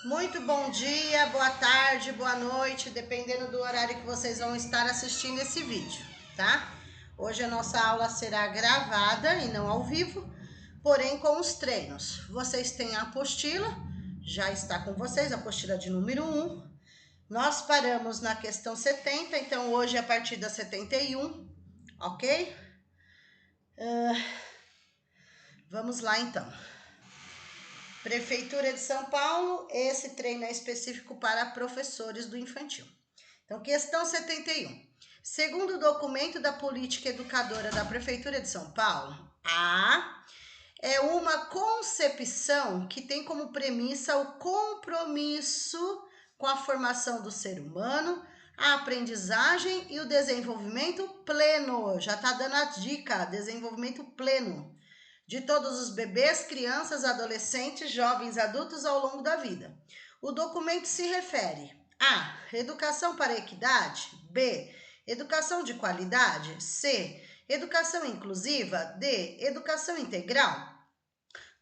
Muito bom dia, boa tarde, boa noite, dependendo do horário que vocês vão estar assistindo esse vídeo, tá? Hoje a nossa aula será gravada e não ao vivo, porém com os treinos. Vocês têm a apostila, já está com vocês, a apostila de número 1. Nós paramos na questão 70, então hoje é a partir da 71, ok? Vamos lá então. Prefeitura de São Paulo, esse treino é específico para professores do infantil. Então, questão 71. Segundo o documento da política educadora da Prefeitura de São Paulo, A é uma concepção que tem como premissa o compromisso com a formação do ser humano, a aprendizagem e o desenvolvimento pleno. Já está dando a dica, desenvolvimento pleno de todos os bebês, crianças, adolescentes, jovens, adultos ao longo da vida. O documento se refere a educação para a equidade, B, educação de qualidade, C, educação inclusiva, D, educação integral.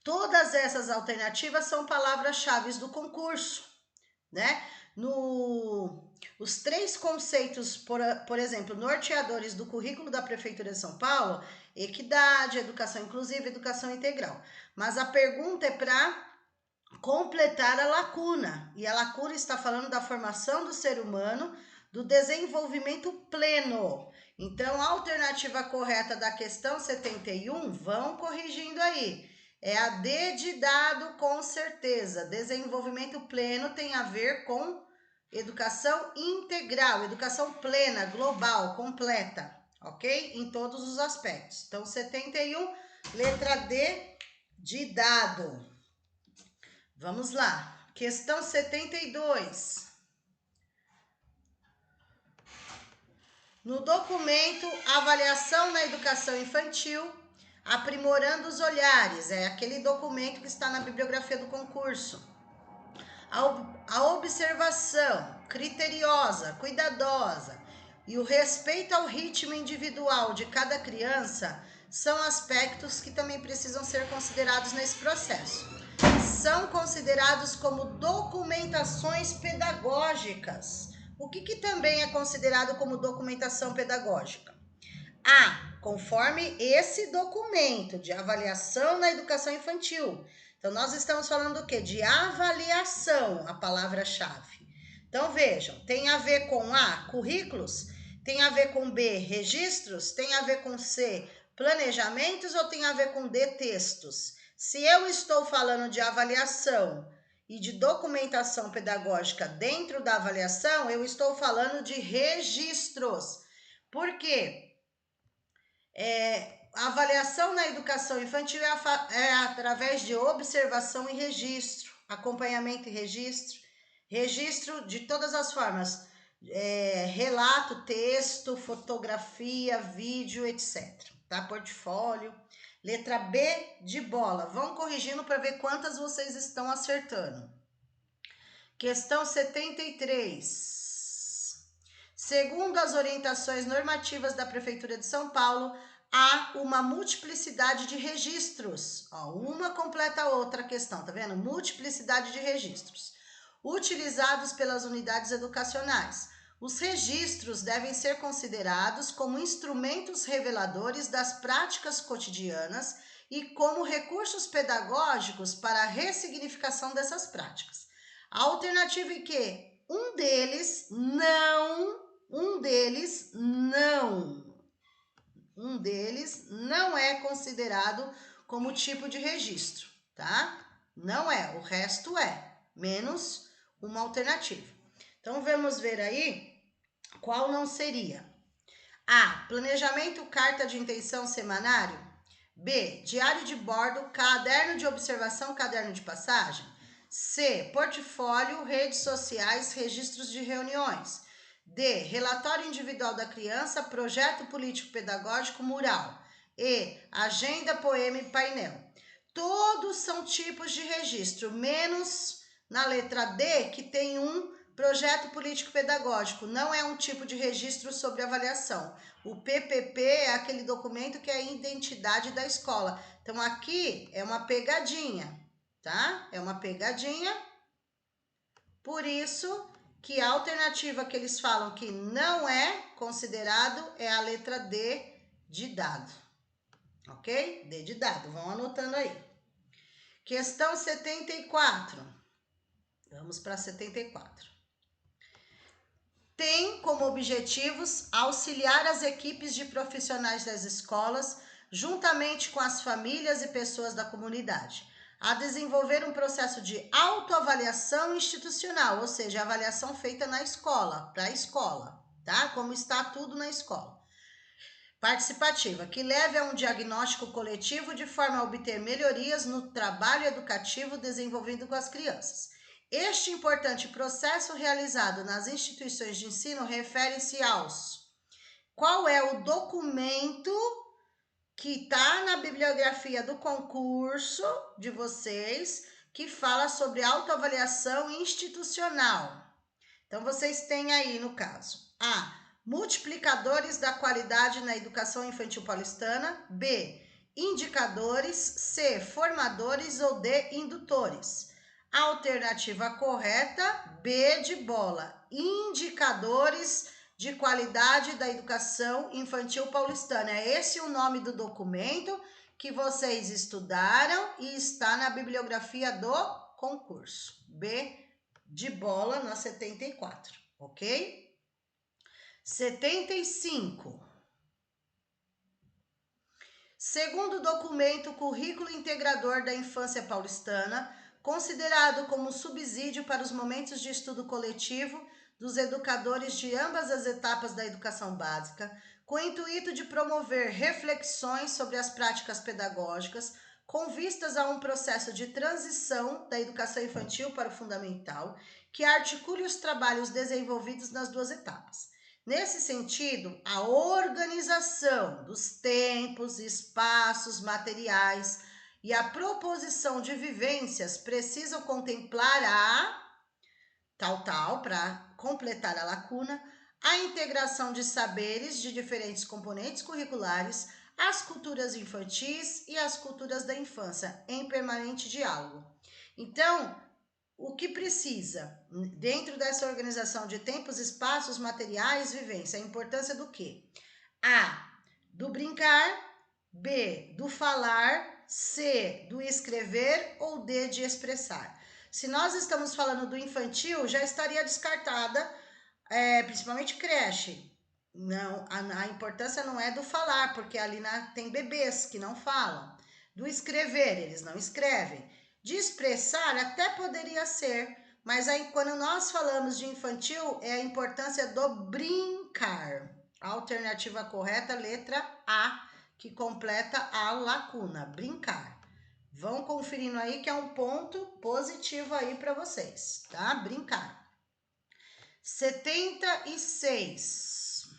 Todas essas alternativas são palavras-chave do concurso, né? Os três conceitos, por exemplo, norteadores do currículo da Prefeitura de São Paulo: equidade, educação inclusiva, educação integral. Mas a pergunta é para completar a lacuna, e a lacuna está falando da formação do ser humano, do desenvolvimento pleno. Então, a alternativa correta da questão 71, vão corrigindo aí. É a D de dado, com certeza. Desenvolvimento pleno tem a ver com educação integral, educação plena, global, completa, ok? Em todos os aspectos. Então, 71, letra D de dado. Vamos lá. Questão 72. No documento Avaliação na Educação Infantil, aprimorando os olhares, é aquele documento que está na bibliografia do concurso. A observação criteriosa, cuidadosa e o respeito ao ritmo individual de cada criança são aspectos que também precisam ser considerados nesse processo. São considerados como documentações pedagógicas. O que também é considerado como documentação pedagógica? Conforme esse documento de avaliação na educação infantil. Então, nós estamos falando do quê? De avaliação, a palavra-chave. Então, vejam, tem a ver com A, currículos, tem a ver com B, registros, tem a ver com C, planejamentos, ou tem a ver com D, textos? Se eu estou falando de avaliação e de documentação pedagógica dentro da avaliação, eu estou falando de registros. Por quê? A avaliação na educação infantil é através de observação e registro, acompanhamento e registro de todas as formas, relato, texto, fotografia, vídeo, etc. Tá? Portfólio. Letra B de bola. Vão corrigindo para ver quantas vocês estão acertando. Questão 73. Segundo as orientações normativas da Prefeitura de São Paulo, há uma multiplicidade de registros. Uma completa a outra questão, tá vendo? Multiplicidade de registros utilizados pelas unidades educacionais. Os registros devem ser considerados como instrumentos reveladores das práticas cotidianas e como recursos pedagógicos para a ressignificação dessas práticas. A alternativa é que um deles não é considerado como tipo de registro, tá? Não é, o resto é, menos uma alternativa. Então, vamos ver aí qual não seria. A, planejamento, carta de intenção, semanário. B, diário de bordo, caderno de observação, caderno de passagem. C, portfólio, redes sociais, registros de reuniões. D, relatório individual da criança, projeto político-pedagógico, mural. E, agenda, poema e painel. Todos são tipos de registro, menos na letra D, que tem um projeto político-pedagógico. Não é um tipo de registro sobre avaliação. O PPP é aquele documento que é a identidade da escola. Então, aqui é uma pegadinha, tá? É uma pegadinha. Por isso que a alternativa que eles falam que não é considerado é a letra D de dado. Ok? D de dado. Vão anotando aí. Questão 74. Vamos para 74. Tem como objetivos auxiliar as equipes de profissionais das escolas, juntamente com as famílias e pessoas da comunidade, a desenvolver um processo de autoavaliação institucional, ou seja, avaliação feita na escola, para a escola, tá? Como está tudo na escola. Participativa, que leve a um diagnóstico coletivo de forma a obter melhorias no trabalho educativo desenvolvido com as crianças. Este importante processo realizado nas instituições de ensino refere-se aos... Qual é o documento que está na bibliografia do concurso de vocês que fala sobre autoavaliação institucional? Então, vocês têm aí, no caso, A, multiplicadores da qualidade na educação infantil paulistana. B, indicadores. C, formadores. Ou D, indutores. A alternativa correta, B de bola, indicadores de qualidade da educação infantil paulistana. É esse o nome do documento que vocês estudaram e está na bibliografia do concurso. B de bola na 74, ok? 75. Segundo o documento Currículo Integrador da Infância Paulistana, considerado como subsídio para os momentos de estudo coletivo dos educadores de ambas as etapas da educação básica, com o intuito de promover reflexões sobre as práticas pedagógicas, com vistas a um processo de transição da educação infantil para o fundamental, que articule os trabalhos desenvolvidos nas duas etapas. Nesse sentido, a organização dos tempos, espaços, materiais e a proposição de vivências precisam contemplar para completar a lacuna, a integração de saberes de diferentes componentes curriculares, as culturas infantis e as culturas da infância, em permanente diálogo. Então, o que precisa, dentro dessa organização de tempos, espaços, materiais, vivência, a importância do quê? A, do brincar. B, do falar. C, do escrever. Ou D, de expressar. Se nós estamos falando do infantil, já estaria descartada, principalmente creche. Não, a importância não é do falar, porque ali tem bebês que não falam. Do escrever, eles não escrevem. De expressar até poderia ser, mas aí quando nós falamos de infantil, é a importância do brincar. A alternativa correta, letra A, que completa a lacuna, brincar. Vão conferindo aí que é um ponto positivo aí para vocês, tá? Brincar. 76.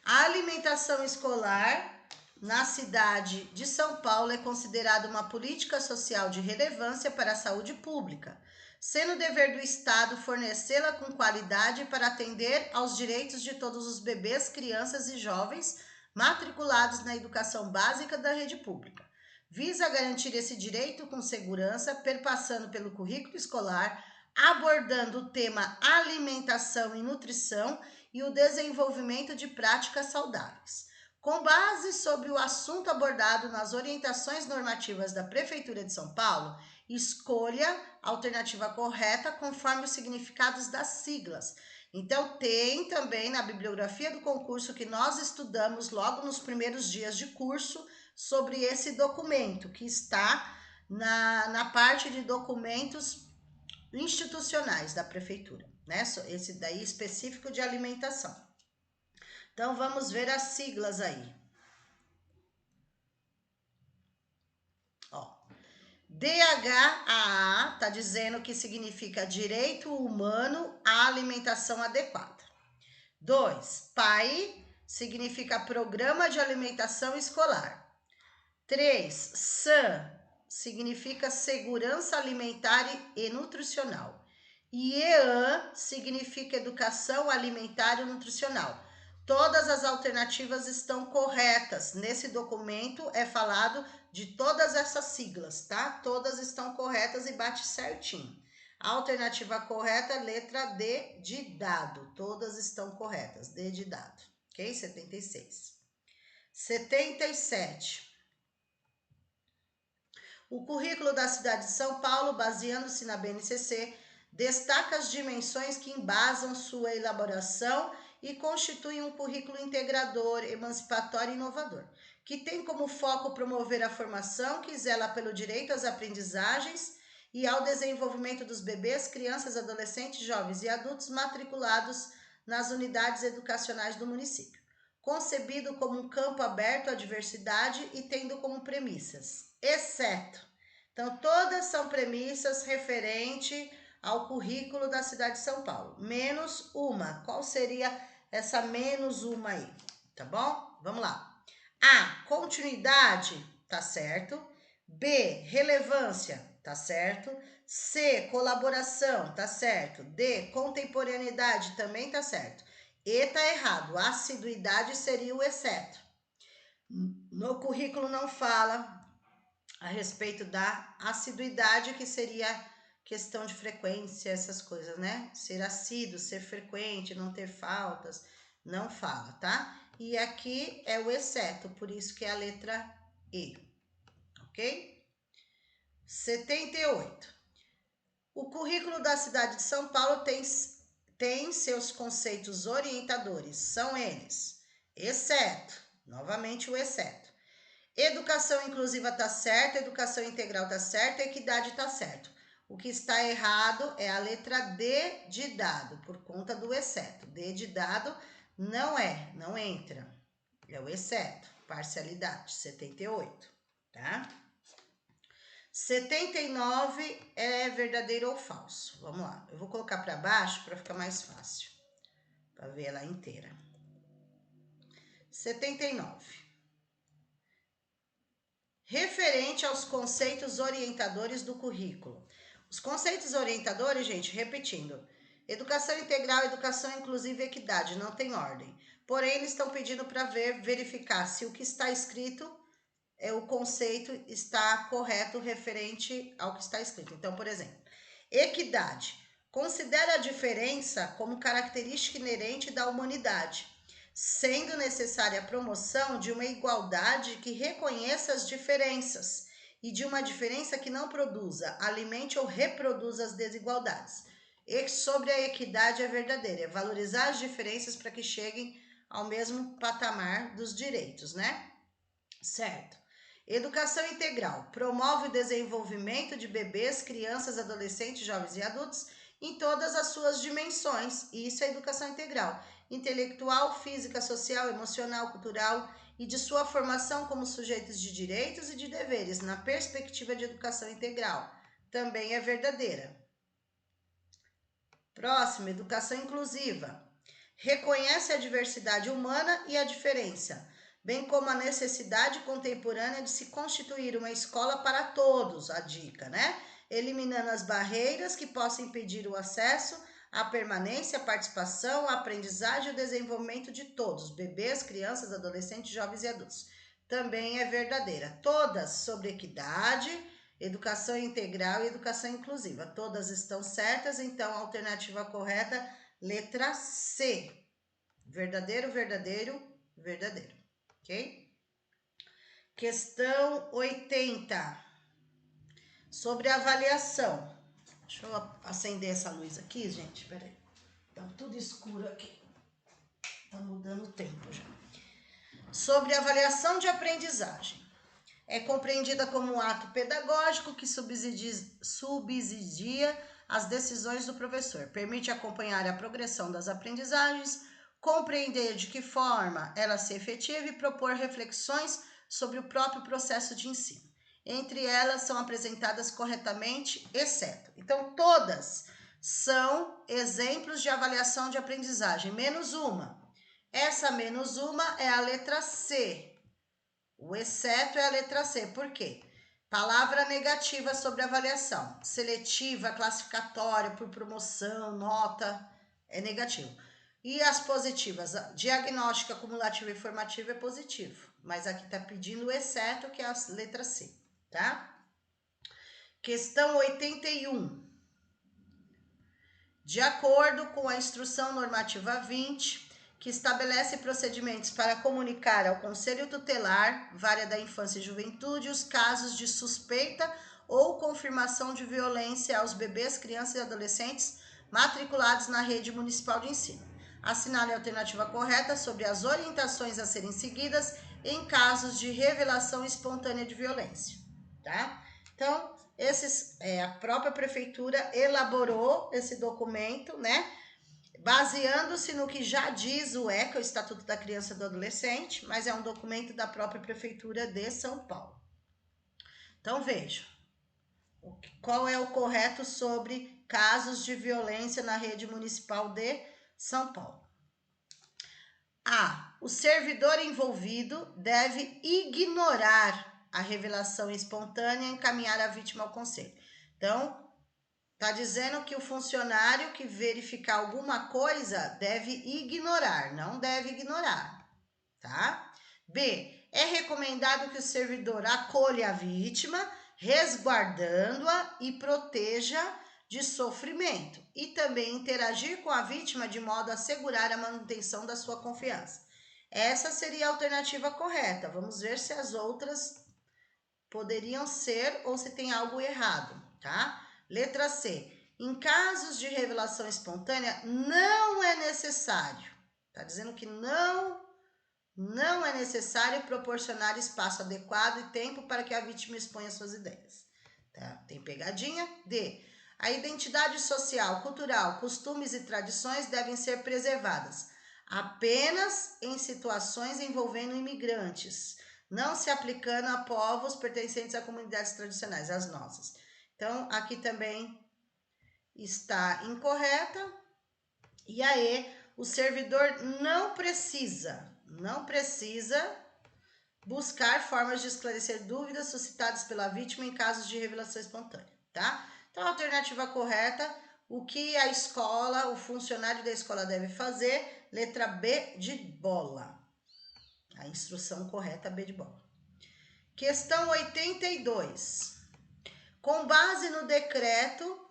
A alimentação escolar na cidade de São Paulo é considerada uma política social de relevância para a saúde pública, sendo dever do Estado fornecê-la com qualidade para atender aos direitos de todos os bebês, crianças e jovens matriculados na educação básica da rede pública. Visa garantir esse direito com segurança, perpassando pelo currículo escolar, abordando o tema alimentação e nutrição e o desenvolvimento de práticas saudáveis. Com base sobre o assunto abordado nas orientações normativas da Prefeitura de São Paulo, escolha a alternativa correta conforme os significados das siglas. Então, tem também na bibliografia do concurso que nós estudamos logo nos primeiros dias de curso sobre esse documento, que está na parte de documentos institucionais da Prefeitura, né? Esse daí específico de alimentação. Então, vamos ver as siglas aí. Ó, DHAA está dizendo que significa Direito Humano à Alimentação Adequada. 2, PAI significa Programa de Alimentação Escolar. 3, SAN significa Segurança Alimentar e Nutricional. E EAN significa Educação Alimentar e Nutricional. Todas as alternativas estão corretas. Nesse documento é falado de todas essas siglas, tá? Todas estão corretas e bate certinho. A alternativa correta, letra D de dado. Todas estão corretas. D de dado. Ok? 76. 77. O currículo da cidade de São Paulo, baseando-se na BNCC, destaca as dimensões que embasam sua elaboração e constitui um currículo integrador, emancipatório e inovador, que tem como foco promover a formação, que zela pelo direito às aprendizagens e ao desenvolvimento dos bebês, crianças, adolescentes, jovens e adultos matriculados nas unidades educacionais do município, concebido como um campo aberto à diversidade e tendo como premissas, exceto. Então, todas são premissas referente ao currículo da cidade de São Paulo, menos uma. Qual seria essa menos uma aí? Tá bom? Vamos lá. A, continuidade, tá certo. B, relevância, tá certo. C, colaboração, tá certo. D, contemporaneidade, também tá certo. E tá errado, assiduidade seria o exceto. No currículo não fala a respeito da assiduidade, que seria questão de frequência, essas coisas, né? Ser assíduo, ser frequente, não ter faltas, não fala, tá? E aqui é o exceto, por isso que é a letra E, ok? 78. O currículo da cidade de São Paulo tem seus conceitos orientadores, são eles, exceto, novamente o exceto. Educação inclusiva está certo, educação integral está certo, equidade está certo. O que está errado é a letra D de dado, por conta do exceto. D de dado não entra. É o exceto, parcialidade, 78, tá? 79 é verdadeiro ou falso. Vamos lá, eu vou colocar para baixo para ficar mais fácil, para ver ela inteira. 79. Referente aos conceitos orientadores do currículo. Os conceitos orientadores, gente, repetindo, educação integral, educação inclusiva e equidade, não tem ordem. Porém, eles estão pedindo para verificar se o que está escrito, o conceito está correto referente ao que está escrito. Então, por exemplo, equidade. Considera a diferença como característica inerente da humanidade, sendo necessária a promoção de uma igualdade que reconheça as diferenças e de uma diferença que não produza, alimente ou reproduza as desigualdades. E sobre a equidade é verdadeira, é valorizar as diferenças para que cheguem ao mesmo patamar dos direitos, né? Certo. Educação integral promove o desenvolvimento de bebês, crianças, adolescentes, jovens e adultos em todas as suas dimensões. Isso é educação integral. Intelectual, física, social, emocional, cultural e de sua formação como sujeitos de direitos e de deveres na perspectiva de educação integral. Também é verdadeira. Próximo, educação inclusiva. Reconhece a diversidade humana e a diferença, bem como a necessidade contemporânea de se constituir uma escola para todos, a dica, né? Eliminando as barreiras que possam impedir o acesso, a permanência, a participação, a aprendizagem e o desenvolvimento de todos, bebês, crianças, adolescentes, jovens e adultos. Também é verdadeira. Todas sobre equidade, educação integral e educação inclusiva. Todas estão certas, então a alternativa correta, letra C. Verdadeiro, verdadeiro, verdadeiro. Ok? Questão 80. Sobre avaliação. Deixa eu acender essa luz aqui, gente. Peraí. Tá tudo escuro aqui. Tá mudando o tempo já. Sobre avaliação de aprendizagem. É compreendida como um ato pedagógico que subsidia as decisões do professor. Permite acompanhar a progressão das aprendizagens, compreender de que forma ela se efetiva e propor reflexões sobre o próprio processo de ensino. Entre elas são apresentadas corretamente, exceto. Então, todas são exemplos de avaliação de aprendizagem, menos uma. Essa menos uma é a letra C. O exceto é a letra C. Por quê? Palavra negativa sobre avaliação. Seletiva, classificatória, por promoção, nota, é negativo. E as positivas, diagnóstica, cumulativa e formativa é positivo. Mas aqui está pedindo o exceto, que é a letra C, tá? Questão 81. De acordo com a Instrução Normativa 20, que estabelece procedimentos para comunicar ao Conselho Tutelar, Vara da Infância e Juventude, os casos de suspeita ou confirmação de violência aos bebês, crianças e adolescentes matriculados na rede municipal de ensino. Assinale a alternativa correta sobre as orientações a serem seguidas em casos de revelação espontânea de violência, tá? Então, a própria prefeitura elaborou esse documento, né? Baseando-se no que já diz o ECA, o Estatuto da Criança e do Adolescente, mas é um documento da própria prefeitura de São Paulo. Então, veja, qual é o correto sobre casos de violência na rede municipal de São Paulo. A. O servidor envolvido deve ignorar a revelação espontânea e encaminhar a vítima ao conselho. Então, está dizendo que o funcionário que verificar alguma coisa deve ignorar, não deve ignorar, tá? B. É recomendado que o servidor acolha a vítima, resguardando-a e proteja de sofrimento, e também interagir com a vítima de modo a assegurar a manutenção da sua confiança. Essa seria a alternativa correta. Vamos ver se as outras poderiam ser ou se tem algo errado, tá? Letra C. Em casos de revelação espontânea, não é necessário. Tá dizendo que não é necessário proporcionar espaço adequado e tempo para que a vítima exponha suas ideias. Tá? Tem pegadinha? D. A identidade social, cultural, costumes e tradições devem ser preservadas apenas em situações envolvendo imigrantes, não se aplicando a povos pertencentes a comunidades tradicionais, as nossas. Então, aqui também está incorreta. E aí, o servidor não precisa buscar formas de esclarecer dúvidas suscitadas pela vítima em casos de revelação espontânea, tá? Então, a alternativa correta, o que a escola, o funcionário da escola deve fazer? Letra B de bola. A instrução correta, B de bola. Questão 82. Com base no decreto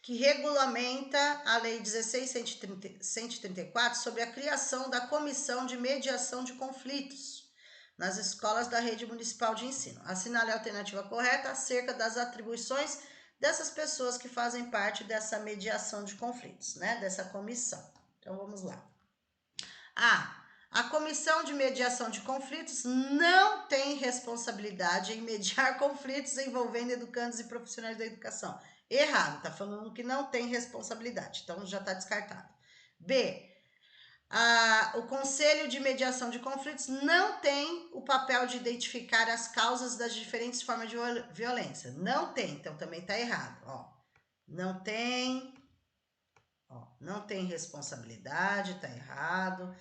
que regulamenta a Lei 16.134 sobre a criação da Comissão de Mediação de Conflitos nas escolas da rede municipal de ensino. Assinale a alternativa correta acerca das atribuições dessas pessoas que fazem parte dessa mediação de conflitos, né? Dessa comissão. Então, vamos lá. A Comissão de Mediação de Conflitos não tem responsabilidade em mediar conflitos envolvendo educandos e profissionais da educação. Errado, tá falando que não tem responsabilidade, então já está descartado. B. O Conselho de Mediação de Conflitos não tem o papel de identificar as causas das diferentes formas de violência. Não tem, então também está errado. Não tem responsabilidade, está errado.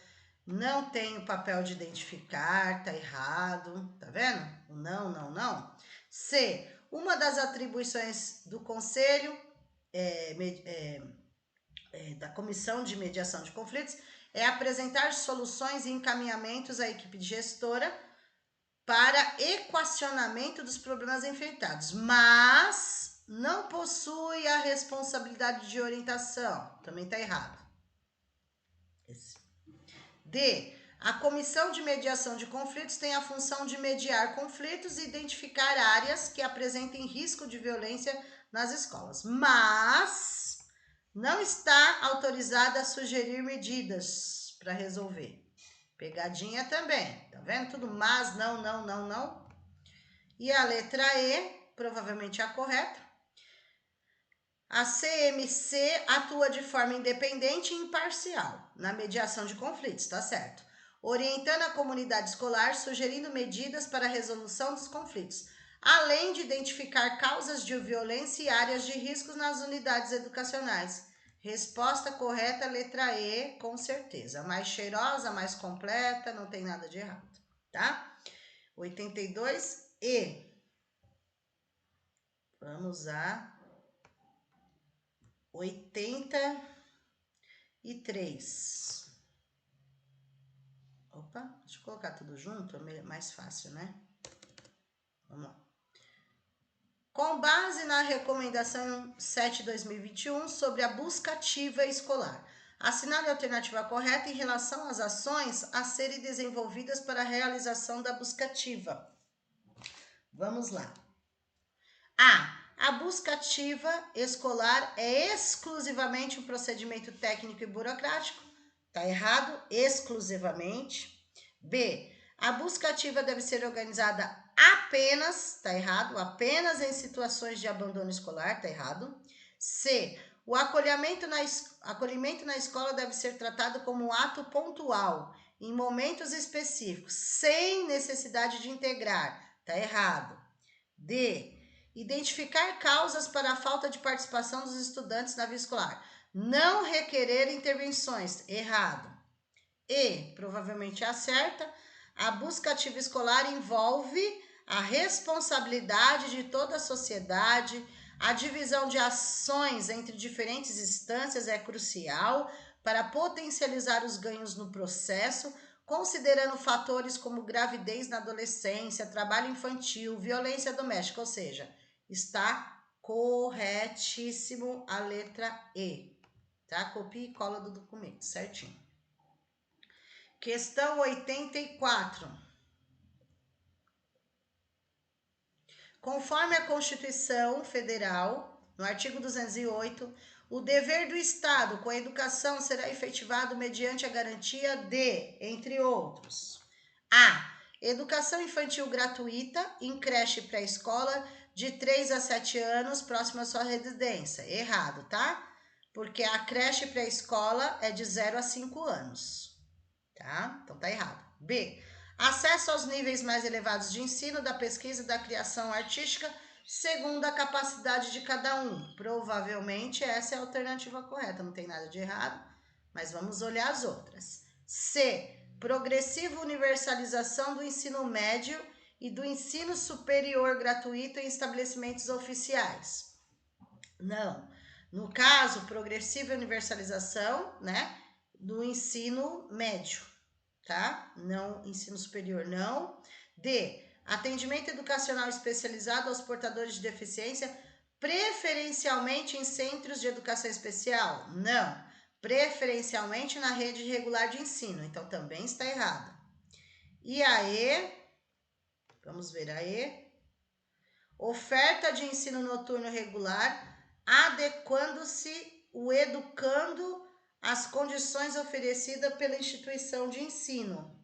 Não tem o papel de identificar, tá errado, tá vendo? Não. C. Uma das atribuições do Conselho, da Comissão de Mediação de Conflitos, é apresentar soluções e encaminhamentos à equipe gestora para equacionamento dos problemas enfrentados, mas não possui a responsabilidade de orientação. Também tá errado. D. A Comissão de Mediação de Conflitos tem a função de mediar conflitos e identificar áreas que apresentem risco de violência nas escolas, mas não está autorizada a sugerir medidas para resolver. Pegadinha também, tá vendo? Tudo mas, não. E a letra E, provavelmente a correta. A CMC atua de forma independente e imparcial na mediação de conflitos, tá certo? Orientando a comunidade escolar, sugerindo medidas para a resolução dos conflitos, além de identificar causas de violência e áreas de riscos nas unidades educacionais. Resposta correta, letra E, com certeza. Mais cheirosa, mais completa, não tem nada de errado, tá? 82E. Vamos a 83. Opa, deixa eu colocar tudo junto, é mais fácil, né? Vamos lá. Com base na recomendação 7/2021 sobre a busca ativa escolar, assinale a alternativa correta em relação às ações a serem desenvolvidas para a realização da busca ativa. Vamos lá. A busca ativa escolar é exclusivamente um procedimento técnico e burocrático. Tá errado, exclusivamente. B, a busca ativa deve ser organizada apenas, tá errado, apenas em situações de abandono escolar, tá errado. C, o acolhimento na escola deve ser tratado como um ato pontual, em momentos específicos, sem necessidade de integrar, tá errado. D, identificar causas para a falta de participação dos estudantes na vida escolar, não requerer intervenções, errado. E, provavelmente acerta, a busca ativa escolar envolve a responsabilidade de toda a sociedade, a divisão de ações entre diferentes instâncias é crucial para potencializar os ganhos no processo, considerando fatores como gravidez na adolescência, trabalho infantil, violência doméstica, ou seja, está corretíssimo a letra E, tá? Copia e cola do documento, certinho. Questão 84. Conforme a Constituição Federal, no artigo 208, o dever do Estado com a educação será efetivado mediante a garantia de, entre outros, a. Educação infantil gratuita em creche pré-escola de 3 a 7 anos próximo à sua residência. Errado, tá? Porque a creche pré-escola é de 0 a 5 anos. Tá? Então tá errado. B. Acesso aos níveis mais elevados de ensino, da pesquisa e da criação artística, segundo a capacidade de cada um. Provavelmente essa é a alternativa correta, não tem nada de errado, mas vamos olhar as outras. C. Progressiva universalização do ensino médio e do ensino superior gratuito em estabelecimentos oficiais. Não. No caso, progressiva universalização, né, do ensino médio, tá? Não, ensino superior não. D, atendimento educacional especializado aos portadores de deficiência, preferencialmente em centros de educação especial? Não, preferencialmente na rede regular de ensino, então também está errado. E a E, vamos ver a E, oferta de ensino noturno regular, adequando-se o educando às condições oferecidas pela instituição de ensino.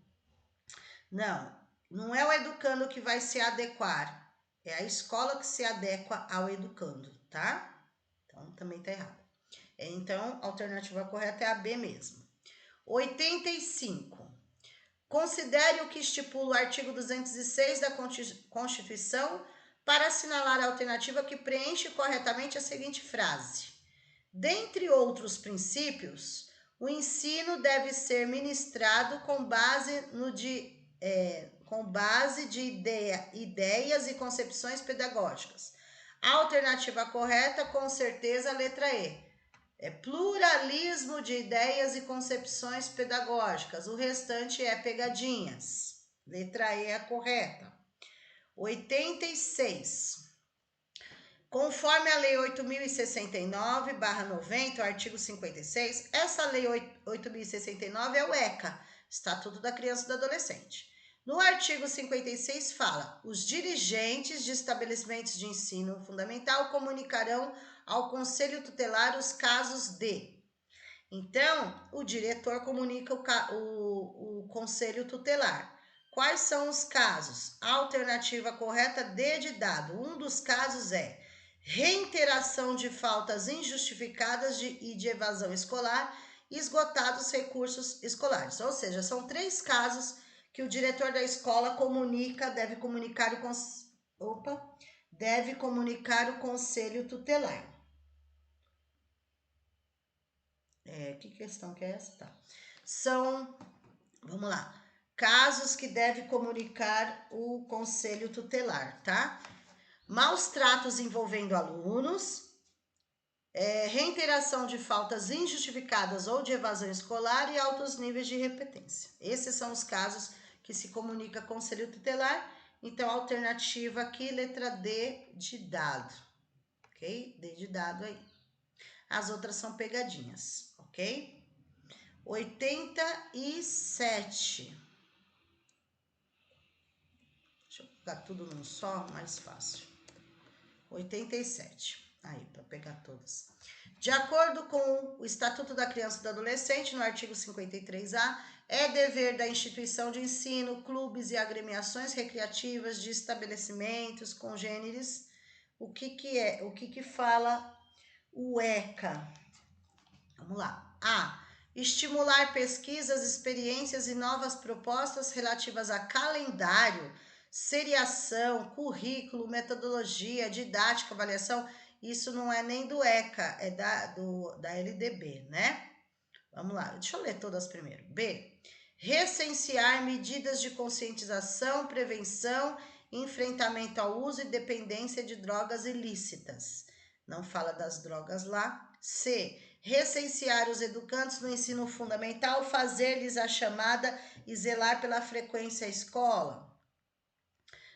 Não, não é o educando que vai se adequar, é a escola que se adequa ao educando, tá? Então, também tá errado. Então, a alternativa correta é a B mesmo. 85. Considere o que estipula o artigo 206 da Constituição para assinalar a alternativa que preenche corretamente a seguinte frase. Dentre outros princípios, o ensino deve ser ministrado com base de ideias e concepções pedagógicas. A alternativa correta, com certeza, a letra E. É pluralismo de ideias e concepções pedagógicas. O restante é pegadinhas. Letra E é a correta. 86. Conforme a Lei 8.069/90, artigo 56, essa Lei 8.069 é o ECA, Estatuto da Criança e do Adolescente. No artigo 56 fala, os dirigentes de estabelecimentos de ensino fundamental comunicarão ao Conselho Tutelar os casos de. Então, o diretor comunica o Conselho Tutelar. Quais são os casos? A alternativa correta, D de dado. Um dos casos é reiteração de faltas injustificadas e de evasão escolar, esgotados recursos escolares. Ou seja, são 3 casos que o diretor da escola deve comunicar o Conselho Tutelar. Que questão que é essa? Tá. Vamos lá, casos que deve comunicar o Conselho Tutelar, tá? Maus tratos envolvendo alunos, reiteração de faltas injustificadas ou de evasão escolar e altos níveis de repetência. Esses são os casos que se comunica Conselho Tutelar. Então, alternativa aqui, letra D de dado, ok? D de dado aí. As outras são pegadinhas, ok? 87. Deixa eu colocar tudo num só, mais fácil. 87. Aí, para pegar todas. De acordo com o Estatuto da Criança e do Adolescente, no artigo 53A, é dever da instituição de ensino, clubes e agremiações recreativas de estabelecimentos congêneres. O que fala o ECA? Vamos lá. A. Estimular pesquisas, experiências e novas propostas relativas a calendário, seriação, currículo, metodologia, didática, avaliação. Isso não é nem do ECA, é da LDB, né? Vamos lá, deixa eu ler todas primeiro. B. Recensear medidas de conscientização, prevenção e enfrentamento ao uso e dependência de drogas ilícitas. Não fala das drogas lá. C. Recensear os educandos no ensino fundamental, fazer-lhes a chamada e zelar pela frequência à escola.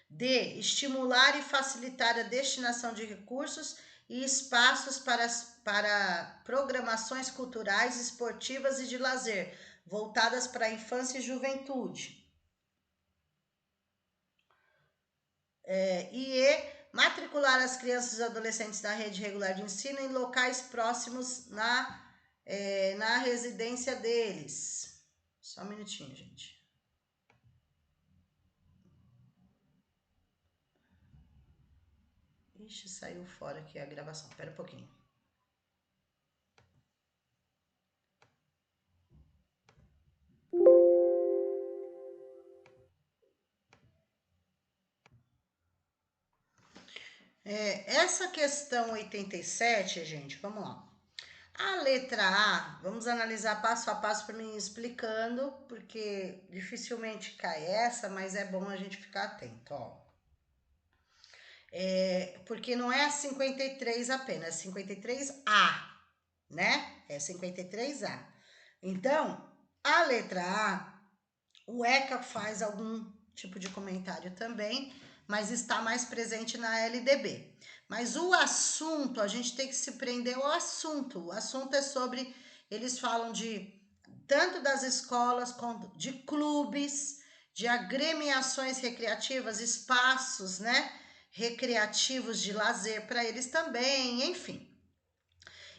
D. Estimular e facilitar a destinação de recursos e espaços para programações culturais, esportivas e de lazer, voltadas para a infância e juventude. E matricular as crianças e adolescentes na rede regular de ensino em locais próximos na residência deles. Só um minutinho, gente. Ixi, saiu fora aqui a gravação. Espera um pouquinho. Essa questão 87, gente, vamos lá. A letra A, vamos analisar passo a passo para mim explicando, porque dificilmente cai essa, mas é bom a gente ficar atento, ó. Porque não é 53 apenas, é 53A, né? É 53A. Então, a letra A, o ECA faz algum tipo de comentário também, mas está mais presente na LDB. Mas o assunto, a gente tem que se prender ao assunto. O assunto é sobre, eles falam de tanto das escolas quanto de clubes, de agremiações recreativas, espaços, né, recreativos de lazer para eles também, enfim.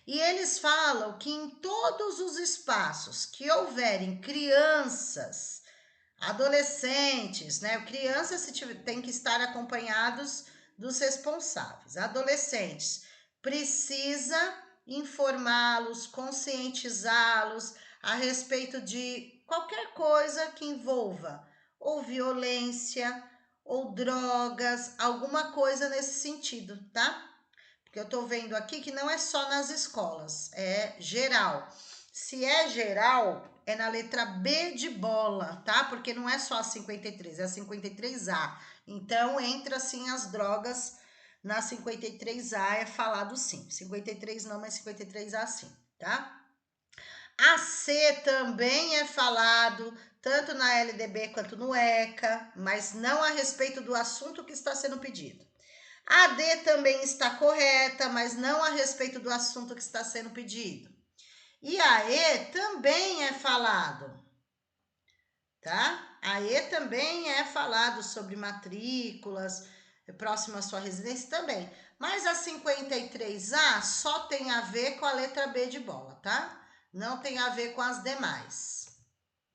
E eles falam que em todos os espaços que houverem crianças, adolescentes, né? Crianças têm que estar acompanhados dos responsáveis. Adolescentes, precisa informá-los, conscientizá-los a respeito de qualquer coisa que envolva ou violência ou drogas, alguma coisa nesse sentido, tá? Porque eu tô vendo aqui que não é só nas escolas, é geral. Se é geral, é na letra B de bola, tá? Porque não é só a 53, é a 53A. Então, entra sim as drogas na 53A, é falado sim. 53 não, mas 53A sim, tá? A C também é falado, tanto na LDB quanto no ECA, mas não a respeito do assunto que está sendo pedido. A D também está correta, mas não a respeito do assunto que está sendo pedido. E a E também é falado, tá? A E também é falado sobre matrículas, próximo à sua residência também. Mas a 53A só tem a ver com a letra B de bola, tá? Não tem a ver com as demais,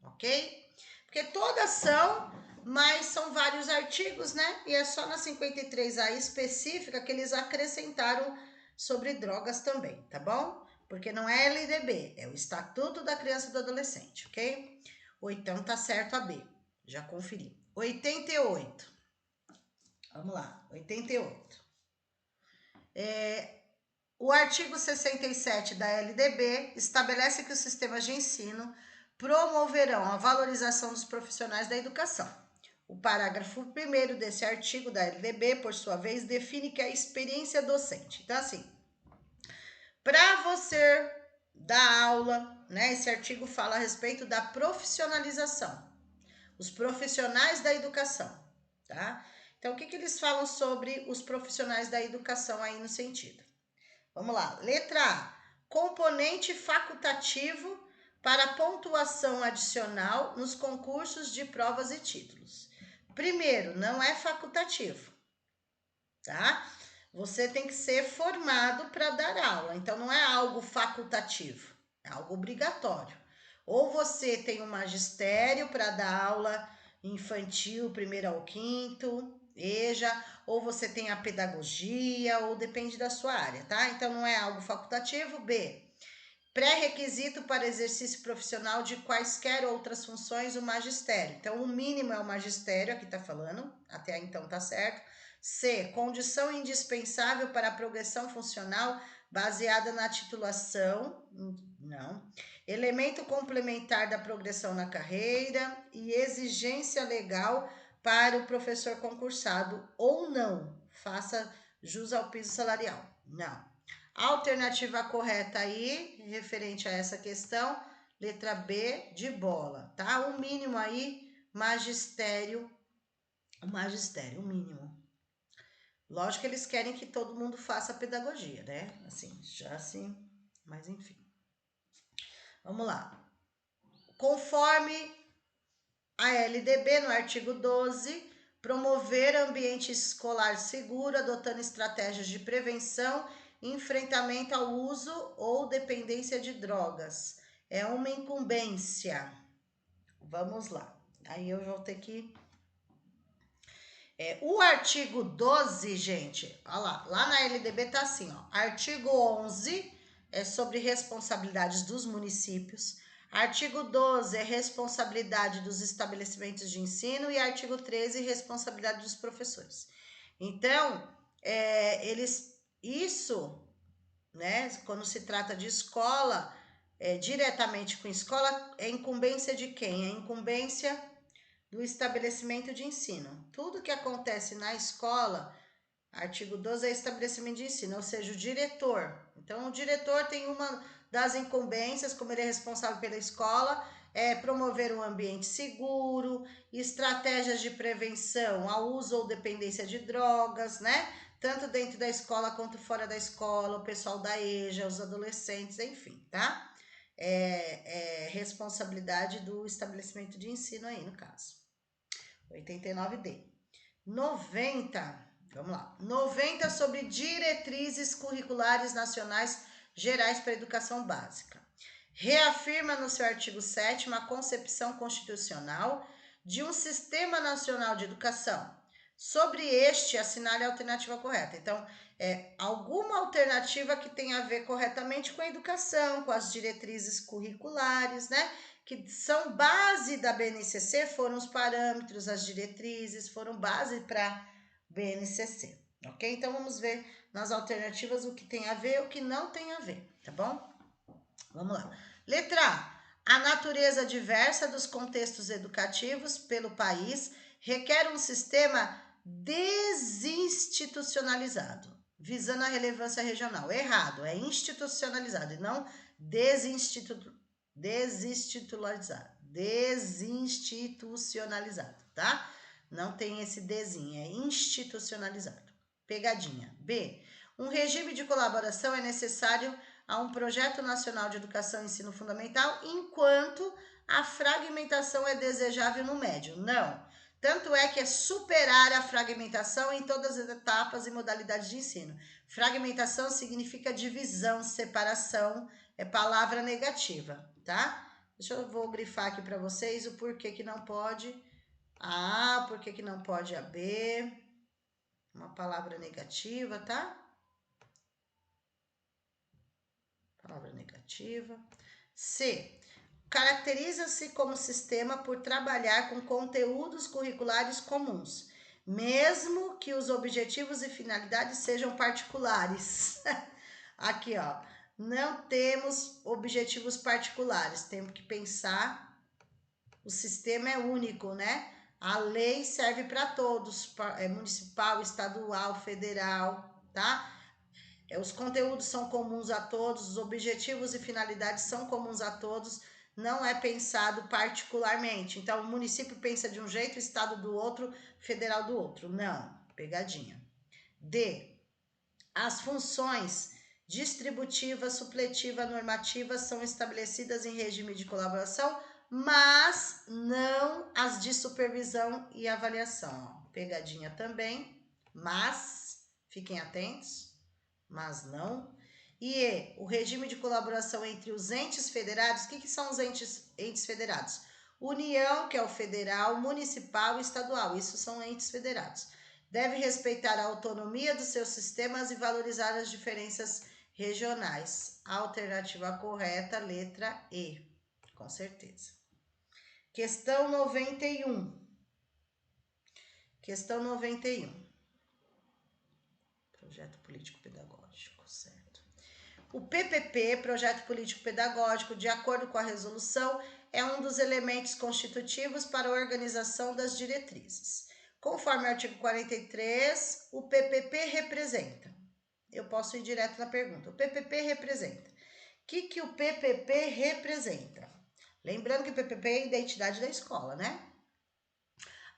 ok? Porque todas são, mas são vários artigos, né? E é só na 53A específica que eles acrescentaram sobre drogas também, tá bom? Porque não é LDB, é o Estatuto da Criança e do Adolescente, ok? Ou então tá certo a B, já conferi. 88. Vamos lá, 88. O artigo 67 da LDB estabelece que os sistemas de ensino promoverão a valorização dos profissionais da educação. O parágrafo 1º desse artigo da LDB, por sua vez, define que a experiência docente. Então, assim, para você dar aula, né, esse artigo fala a respeito da profissionalização. Os profissionais da educação, tá? Então, o que eles falam sobre os profissionais da educação aí no sentido? Vamos lá. Letra A. Componente facultativo para pontuação adicional nos concursos de provas e títulos. Primeiro, não é facultativo, tá? Você tem que ser formado para dar aula, então não é algo facultativo, é algo obrigatório. Ou você tem um magistério para dar aula infantil, 1º ao 5º, EJA, ou você tem a pedagogia, ou depende da sua área, tá? Então não é algo facultativo. B. Pré-requisito para exercício profissional de quaisquer outras funções, o magistério. Então, o mínimo é o magistério, aqui tá falando, até aí então tá certo. C. Condição indispensável para a progressão funcional baseada na titulação. Não. Elemento complementar da progressão na carreira e exigência legal para o professor concursado ou não. Faça jus ao piso salarial. Não. A alternativa correta aí, referente a essa questão, letra B, de bola, tá? O mínimo aí, magistério, o mínimo. Lógico que eles querem que todo mundo faça pedagogia, né? Assim, já assim, mas enfim. Vamos lá. Conforme a LDB, no artigo 12, promover ambiente escolar seguro, adotando estratégias de prevenção e enfrentamento ao uso ou dependência de drogas. É uma incumbência. Vamos lá. Aí eu vou ter que... o artigo 12, gente, olha lá na LDB tá assim, ó. Artigo 11 é sobre responsabilidades dos municípios. Artigo 12 é responsabilidade dos estabelecimentos de ensino e artigo 13, responsabilidade dos professores. Então, isso, né, quando se trata de escola, diretamente com escola, é incumbência de quem? É incumbência do estabelecimento de ensino. Tudo que acontece na escola, artigo 12 é estabelecimento de ensino, ou seja, o diretor. Então, o diretor tem uma das incumbências, como ele é responsável pela escola, é promover um ambiente seguro, estratégias de prevenção ao uso ou dependência de drogas, né? Tanto dentro da escola quanto fora da escola, o pessoal da EJA, os adolescentes, enfim, tá? É responsabilidade do estabelecimento de ensino aí, no caso. 89D. 90, vamos lá. 90 sobre diretrizes curriculares nacionais gerais para a educação básica. Reafirma no seu artigo 7º a concepção constitucional de um Sistema Nacional de Educação. Sobre este, assinale a alternativa correta. Então, alguma alternativa que tenha a ver corretamente com a educação, com as diretrizes curriculares, né? Que são base da BNCC, foram os parâmetros, as diretrizes, foram base para BNCC, ok? Então, vamos ver nas alternativas o que tem a ver e o que não tem a ver, tá bom? Vamos lá. Letra A. A natureza diversa dos contextos educativos pelo país requer um sistema desinstitucionalizado, visando a relevância regional. Errado, é institucionalizado e não desinstitucionalizado, tá? Não tem esse desinho, é institucionalizado. Pegadinha. B. Um regime de colaboração é necessário a um projeto nacional de educação e ensino fundamental, enquanto a fragmentação é desejável no médio. Não. Tanto é que é superar a fragmentação em todas as etapas e modalidades de ensino. Fragmentação significa divisão, separação, é palavra negativa, tá? Vou grifar aqui para vocês o porquê que não pode a A, porquê que não pode a B. Uma palavra negativa, tá? Palavra negativa. C. Caracteriza-se como sistema por trabalhar com conteúdos curriculares comuns, mesmo que os objetivos e finalidades sejam particulares. Aqui, ó, não temos objetivos particulares, temos que pensar, o sistema é único, né? A lei serve para todos, municipal, estadual, federal, tá? Os conteúdos são comuns a todos, os objetivos e finalidades são comuns a todos, não é pensado particularmente. Então, o município pensa de um jeito, o estado do outro, federal do outro. Não, pegadinha. D. As funções distributiva, supletiva, normativa são estabelecidas em regime de colaboração, mas não as de supervisão e avaliação. Ó, pegadinha também, mas, fiquem atentos, mas não. E o regime de colaboração entre os entes federados, o que são os entes federados? União, que é o federal, municipal e estadual, isso são entes federados. Deve respeitar a autonomia dos seus sistemas e valorizar as diferenças regionais. Alternativa correta, letra E, com certeza. Questão 91. Questão 91. Projeto político-pedagógico, certo. O PPP, Projeto Político-Pedagógico, de acordo com a resolução, é um dos elementos constitutivos para a organização das diretrizes. Conforme o artigo 43, o PPP representa. Eu posso ir direto na pergunta. O PPP representa. O que o PPP representa? Lembrando que o PPP é a identidade da escola, né?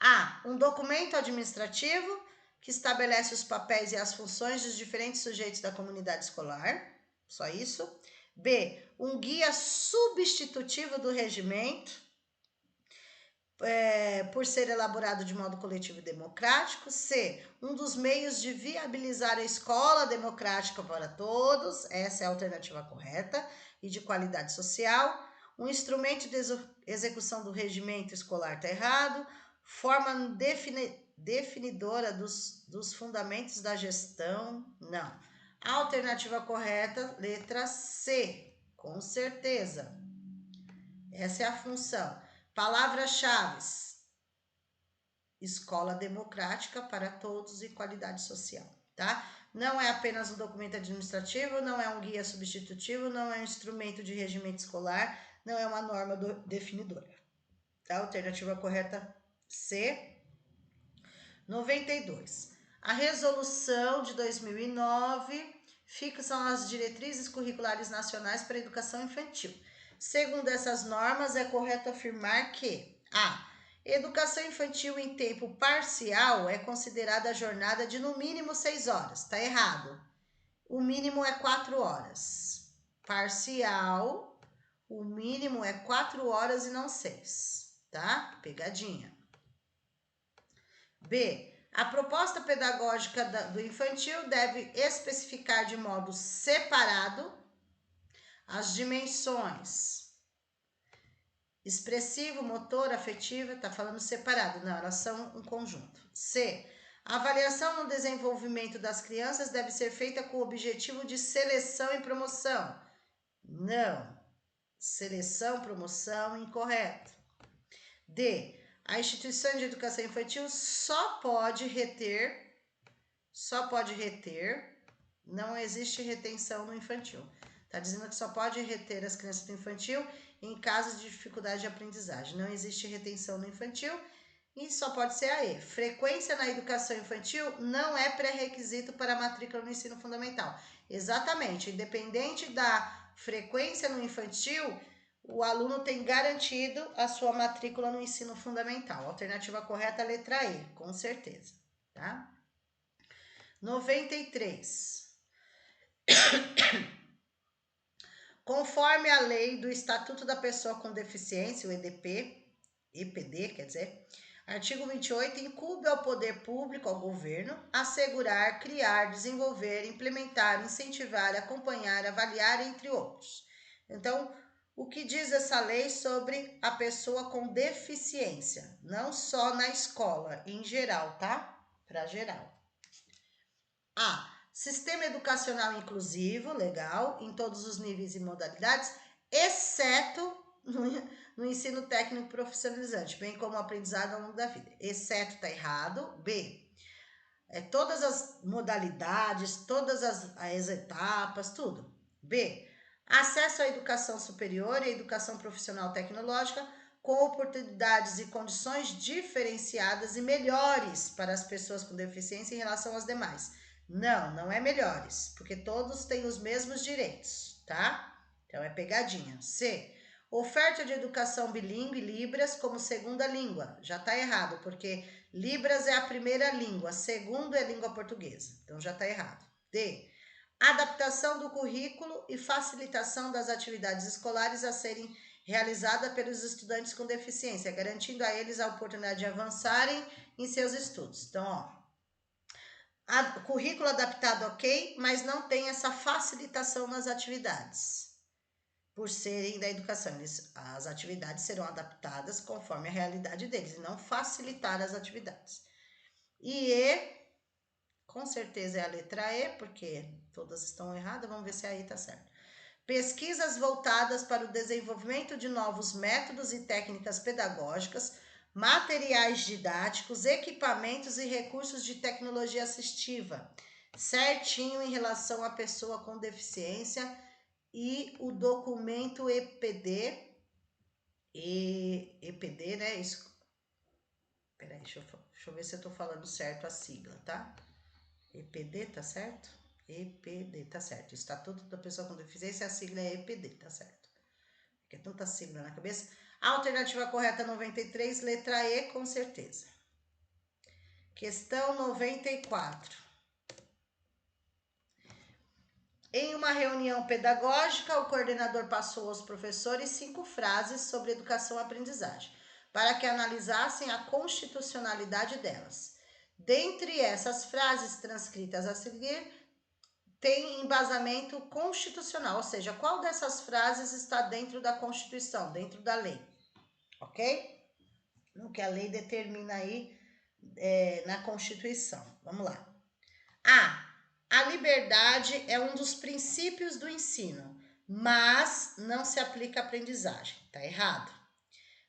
A. Um documento administrativo que estabelece os papéis e as funções dos diferentes sujeitos da comunidade escolar. Só isso. B. Um guia substitutivo do regimento, por ser elaborado de modo coletivo e democrático. C. Um dos meios de viabilizar a escola democrática para todos. Essa é a alternativa correta e de qualidade social. Um instrumento de execução do regimento escolar está errado. Forma definidora dos fundamentos da gestão. Não. A alternativa correta, letra C, com certeza. Essa é a função. Palavras-chave: escola democrática para todos e qualidade social, tá? Não é apenas um documento administrativo, não é um guia substitutivo, não é um instrumento de regimento escolar, não é uma norma definidora. Tá? Alternativa correta C. 92. A resolução de 2009 fixam as diretrizes curriculares nacionais para a educação infantil. Segundo essas normas, é correto afirmar que a educação infantil em tempo parcial é considerada a jornada de no mínimo 6 horas. Está errado. O mínimo é 4 horas. Parcial, o mínimo é 4 horas e não 6. Tá? Pegadinha. B. A proposta pedagógica do infantil deve especificar de modo separado as dimensões expressivo, motor, afetiva, está falando separado, não, elas são um conjunto. C. A avaliação no desenvolvimento das crianças deve ser feita com o objetivo de seleção e promoção. Não. Seleção, promoção, incorreto. D. A instituição de educação infantil só pode reter, não existe retenção no infantil. Está dizendo que só pode reter as crianças do infantil em casos de dificuldade de aprendizagem. Não existe retenção no infantil e só pode ser a E. Frequência na educação infantil não é pré-requisito para a matrícula no ensino fundamental. Exatamente, independente da frequência no infantil, o aluno tem garantido a sua matrícula no ensino fundamental. Alternativa correta, letra E, com certeza, tá? 93. Conforme a lei do Estatuto da Pessoa com Deficiência, o EPD, quer dizer, artigo 28, incumbe ao poder público, ao governo, assegurar, criar, desenvolver, implementar, incentivar, acompanhar, avaliar, entre outros. Então, o que diz essa lei sobre a pessoa com deficiência? Não só na escola, em geral, tá? Para geral. A. Sistema educacional inclusivo, legal, em todos os níveis e modalidades, exceto no ensino técnico profissionalizante, bem como o aprendizado ao longo da vida. Exceto está errado. B. Todas as modalidades, todas as etapas, tudo. B. Acesso à educação superior e à educação profissional tecnológica com oportunidades e condições diferenciadas e melhores para as pessoas com deficiência em relação às demais. Não, não é melhores, porque todos têm os mesmos direitos, tá? Então é pegadinha. C. Oferta de educação bilíngue, Libras, como segunda língua. Já está errado, porque Libras é a primeira língua, segundo é língua portuguesa. Então já está errado. D. Adaptação do currículo e facilitação das atividades escolares a serem realizadas pelos estudantes com deficiência, garantindo a eles a oportunidade de avançarem em seus estudos. Então, currículo adaptado, ok, mas não tem essa facilitação nas atividades. Por serem da educação, as atividades serão adaptadas conforme a realidade deles e não facilitar as atividades. E, com certeza é a letra E, porque todas estão erradas, vamos ver se aí está certo. Pesquisas voltadas para o desenvolvimento de novos métodos e técnicas pedagógicas, materiais didáticos, equipamentos e recursos de tecnologia assistiva, certinho em relação à pessoa com deficiência. E o documento EPD, né? Isso. Peraí, deixa eu ver se eu tô falando certo a sigla, tá? EPD, tá certo? EPD, tá certo. Estatuto da Pessoa com Deficiência, a sigla é EPD, tá certo? Porque é tanta sigla na cabeça. A alternativa correta 93, letra E, com certeza. Questão 94. Em uma reunião pedagógica, o coordenador passou aos professores 5 frases sobre educação e aprendizagem, para que analisassem a constitucionalidade delas. Dentre essas frases transcritas a seguir, tem embasamento constitucional, ou seja, qual dessas frases está dentro da Constituição, dentro da lei, ok? No que a lei determina aí na Constituição. Vamos lá. A liberdade é um dos princípios do ensino, mas não se aplica à aprendizagem. Está errado.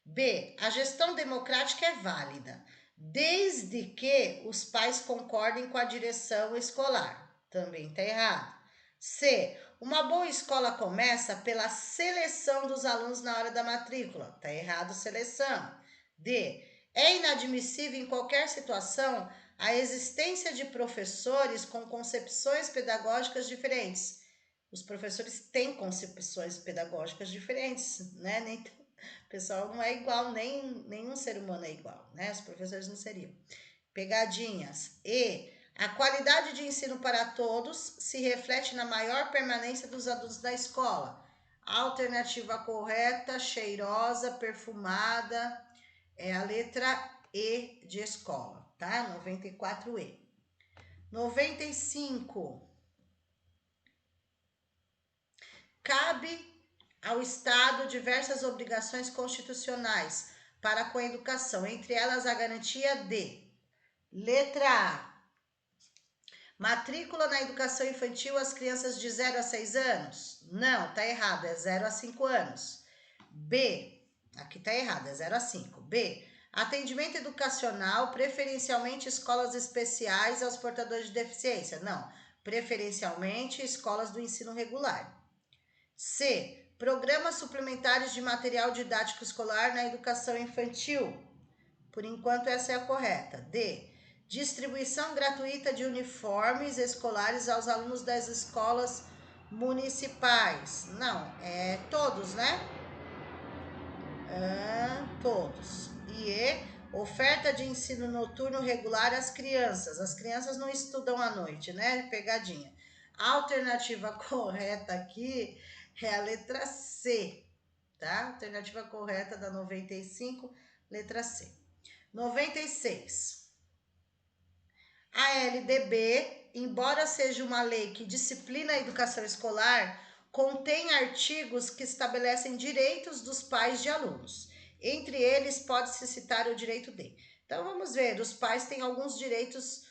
B. A gestão democrática é válida, desde que os pais concordem com a direção escolar. Também está errado. C. Uma boa escola começa pela seleção dos alunos na hora da matrícula. Está errado seleção. D. É inadmissível em qualquer situação a existência de professores com concepções pedagógicas diferentes. Os professores têm concepções pedagógicas diferentes, né? O pessoal não é igual, nenhum ser humano é igual, né? Os professores não seriam. Pegadinhas. E a qualidade de ensino para todos se reflete na maior permanência dos adultos da escola. A alternativa correta, cheirosa, perfumada, é a letra E de escola, tá? 94E. 95. Cabe ao Estado diversas obrigações constitucionais para com a educação, entre elas a garantia de: letra A, matrícula na educação infantil às crianças de 0 a 6 anos? Não, tá errado, é 0 a 5 anos. B, aqui tá errado, é 0 a 5. B, atendimento educacional, preferencialmente escolas especiais aos portadores de deficiência. Não, preferencialmente escolas do ensino regular. C, programas suplementares de material didático escolar na educação infantil. Por enquanto, essa é a correta. D, distribuição gratuita de uniformes escolares aos alunos das escolas municipais. Não, é todos, né? Todos. E oferta de ensino noturno regular às crianças. As crianças não estudam à noite, né? Pegadinha. A alternativa correta aqui é a letra C, tá? Alternativa correta da 95, letra C. 96. A LDB, embora seja uma lei que disciplina a educação escolar, contém artigos que estabelecem direitos dos pais de alunos. Entre eles, pode-se citar o direito de. Então, vamos ver, os pais têm alguns direitos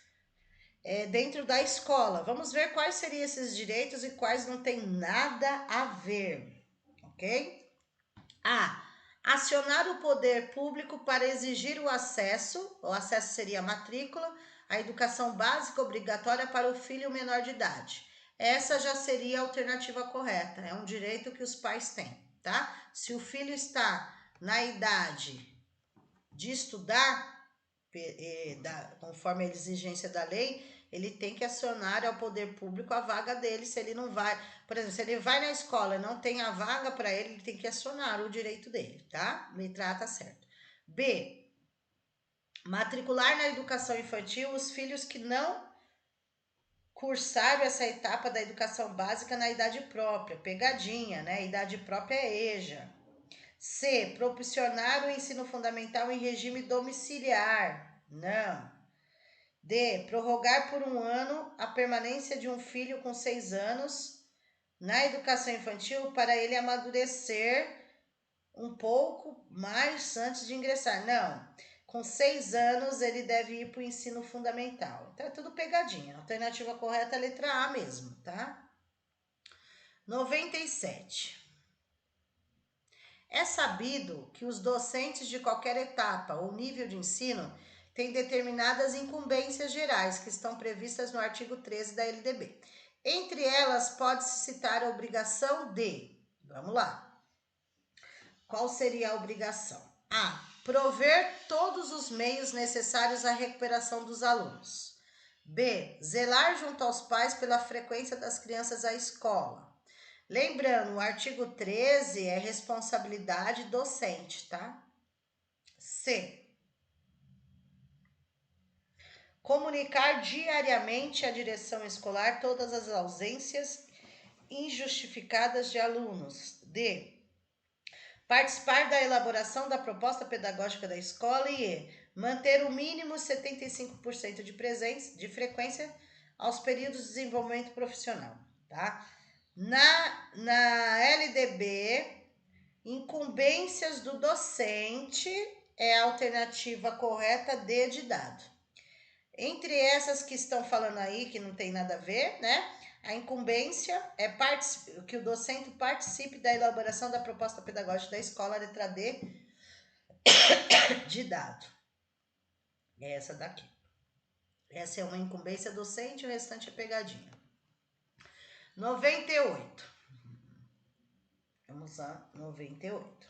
dentro da escola. Vamos ver quais seriam esses direitos e quais não tem nada a ver, ok? A. Acionar o poder público para exigir o acesso seria a matrícula, a educação básica obrigatória para o filho menor de idade. Essa já seria a alternativa correta, é um direito que os pais têm, tá? Se o filho está na idade de estudar, conforme a exigência da lei, ele tem que acionar ao poder público a vaga dele. Se ele não vai, por exemplo, se ele vai na escola e não tem a vaga para ele, ele tem que acionar o direito dele, tá? Letra A tá certo. B, matricular na educação infantil os filhos que não cursaram essa etapa da educação básica na idade própria, pegadinha, né? Idade própria é EJA. C, proporcionar o ensino fundamental em regime domiciliar. Não. D, prorrogar por 1 ano a permanência de um filho com 6 anos na educação infantil para ele amadurecer um pouco mais antes de ingressar. Não. Com 6 anos ele deve ir para o ensino fundamental. Então é tudo pegadinha. A alternativa correta é a letra A mesmo, tá? 97. É sabido que os docentes de qualquer etapa ou nível de ensino têm determinadas incumbências gerais que estão previstas no artigo 13 da LDB. Entre elas, pode-se citar a obrigação de... Vamos lá. Qual seria a obrigação? A. Prover todos os meios necessários à recuperação dos alunos. B. Zelar junto aos pais pela frequência das crianças à escola. Lembrando, o artigo 13 é responsabilidade docente, tá? C. Comunicar diariamente à direção escolar todas as ausências injustificadas de alunos. D. Participar da elaboração da proposta pedagógica da escola e E. Manter o mínimo 75% de frequência aos períodos de desenvolvimento profissional, tá? Na LDB, incumbências do docente é a alternativa correta D de dado. Entre essas que estão falando aí, que não tem nada a ver, né? A incumbência é que o docente participe da elaboração da proposta pedagógica da escola, letra D de dado. É essa daqui. Essa é uma incumbência docente, o restante é pegadinha. 98. Vamos a 98.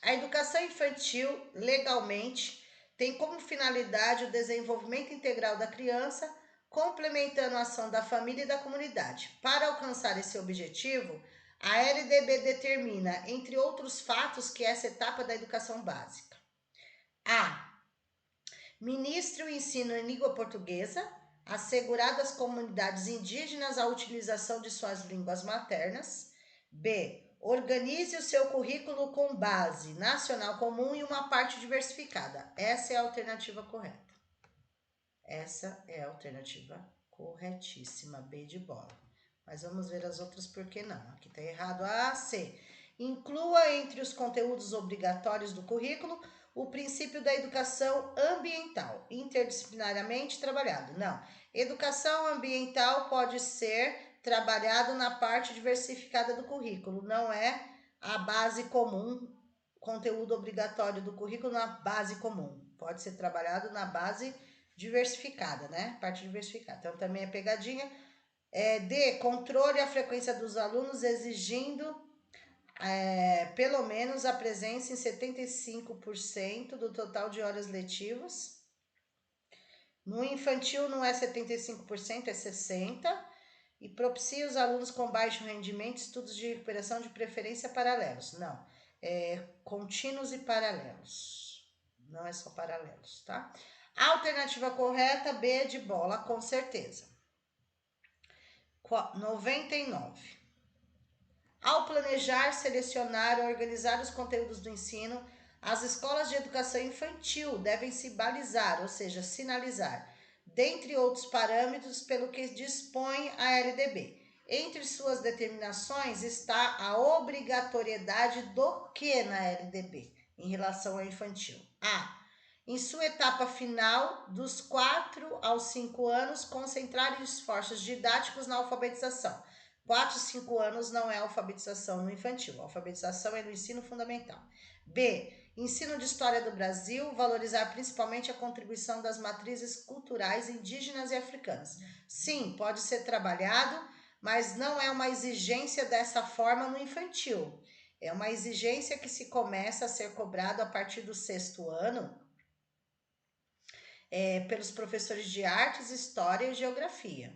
A educação infantil, legalmente, tem como finalidade o desenvolvimento integral da criança, complementando a ação da família e da comunidade. Para alcançar esse objetivo, a LDB determina, entre outros fatos, que essa etapa da educação básica. A. Ministre o ensino em língua portuguesa, assegurado às comunidades indígenas a utilização de suas línguas maternas. B. Organize o seu currículo com base nacional comum e uma parte diversificada. Essa é a alternativa correta. Essa é a alternativa corretíssima, B de bola. Mas vamos ver as outras por que não. Aqui está errado. A, C. Inclua entre os conteúdos obrigatórios do currículo o princípio da educação ambiental, interdisciplinariamente trabalhado. Não. Educação ambiental pode ser trabalhado na parte diversificada do currículo, não é a base comum, conteúdo obrigatório do currículo na base comum. Pode ser trabalhado na base diversificada, né? Parte diversificada. Então, também é pegadinha. D, controle a frequência dos alunos, exigindo pelo menos a presença em 75% do total de horas letivas. No infantil não é 75%, é 60%. E propicia os alunos com baixo rendimento estudos de recuperação de preferência paralelos. Não, é contínuos e paralelos. Não é só paralelos, tá? A alternativa correta, B de bola, com certeza. 99. Ao planejar, selecionar e organizar os conteúdos do ensino, as escolas de educação infantil devem se balizar, ou seja, sinalizar, dentre outros parâmetros pelo que dispõe a LDB. Entre suas determinações está a obrigatoriedade do que na LDB em relação ao infantil? A. Em sua etapa final, dos 4 aos 5 anos, concentrar esforços didáticos na alfabetização. 4 e 5 anos não é alfabetização no infantil, a alfabetização é no ensino fundamental. B. Ensino de História do Brasil, valorizar principalmente a contribuição das matrizes culturais indígenas e africanas. Sim, pode ser trabalhado, mas não é uma exigência dessa forma no infantil. É uma exigência que se começa a ser cobrado a partir do 6º ano, pelos professores de artes, história e geografia.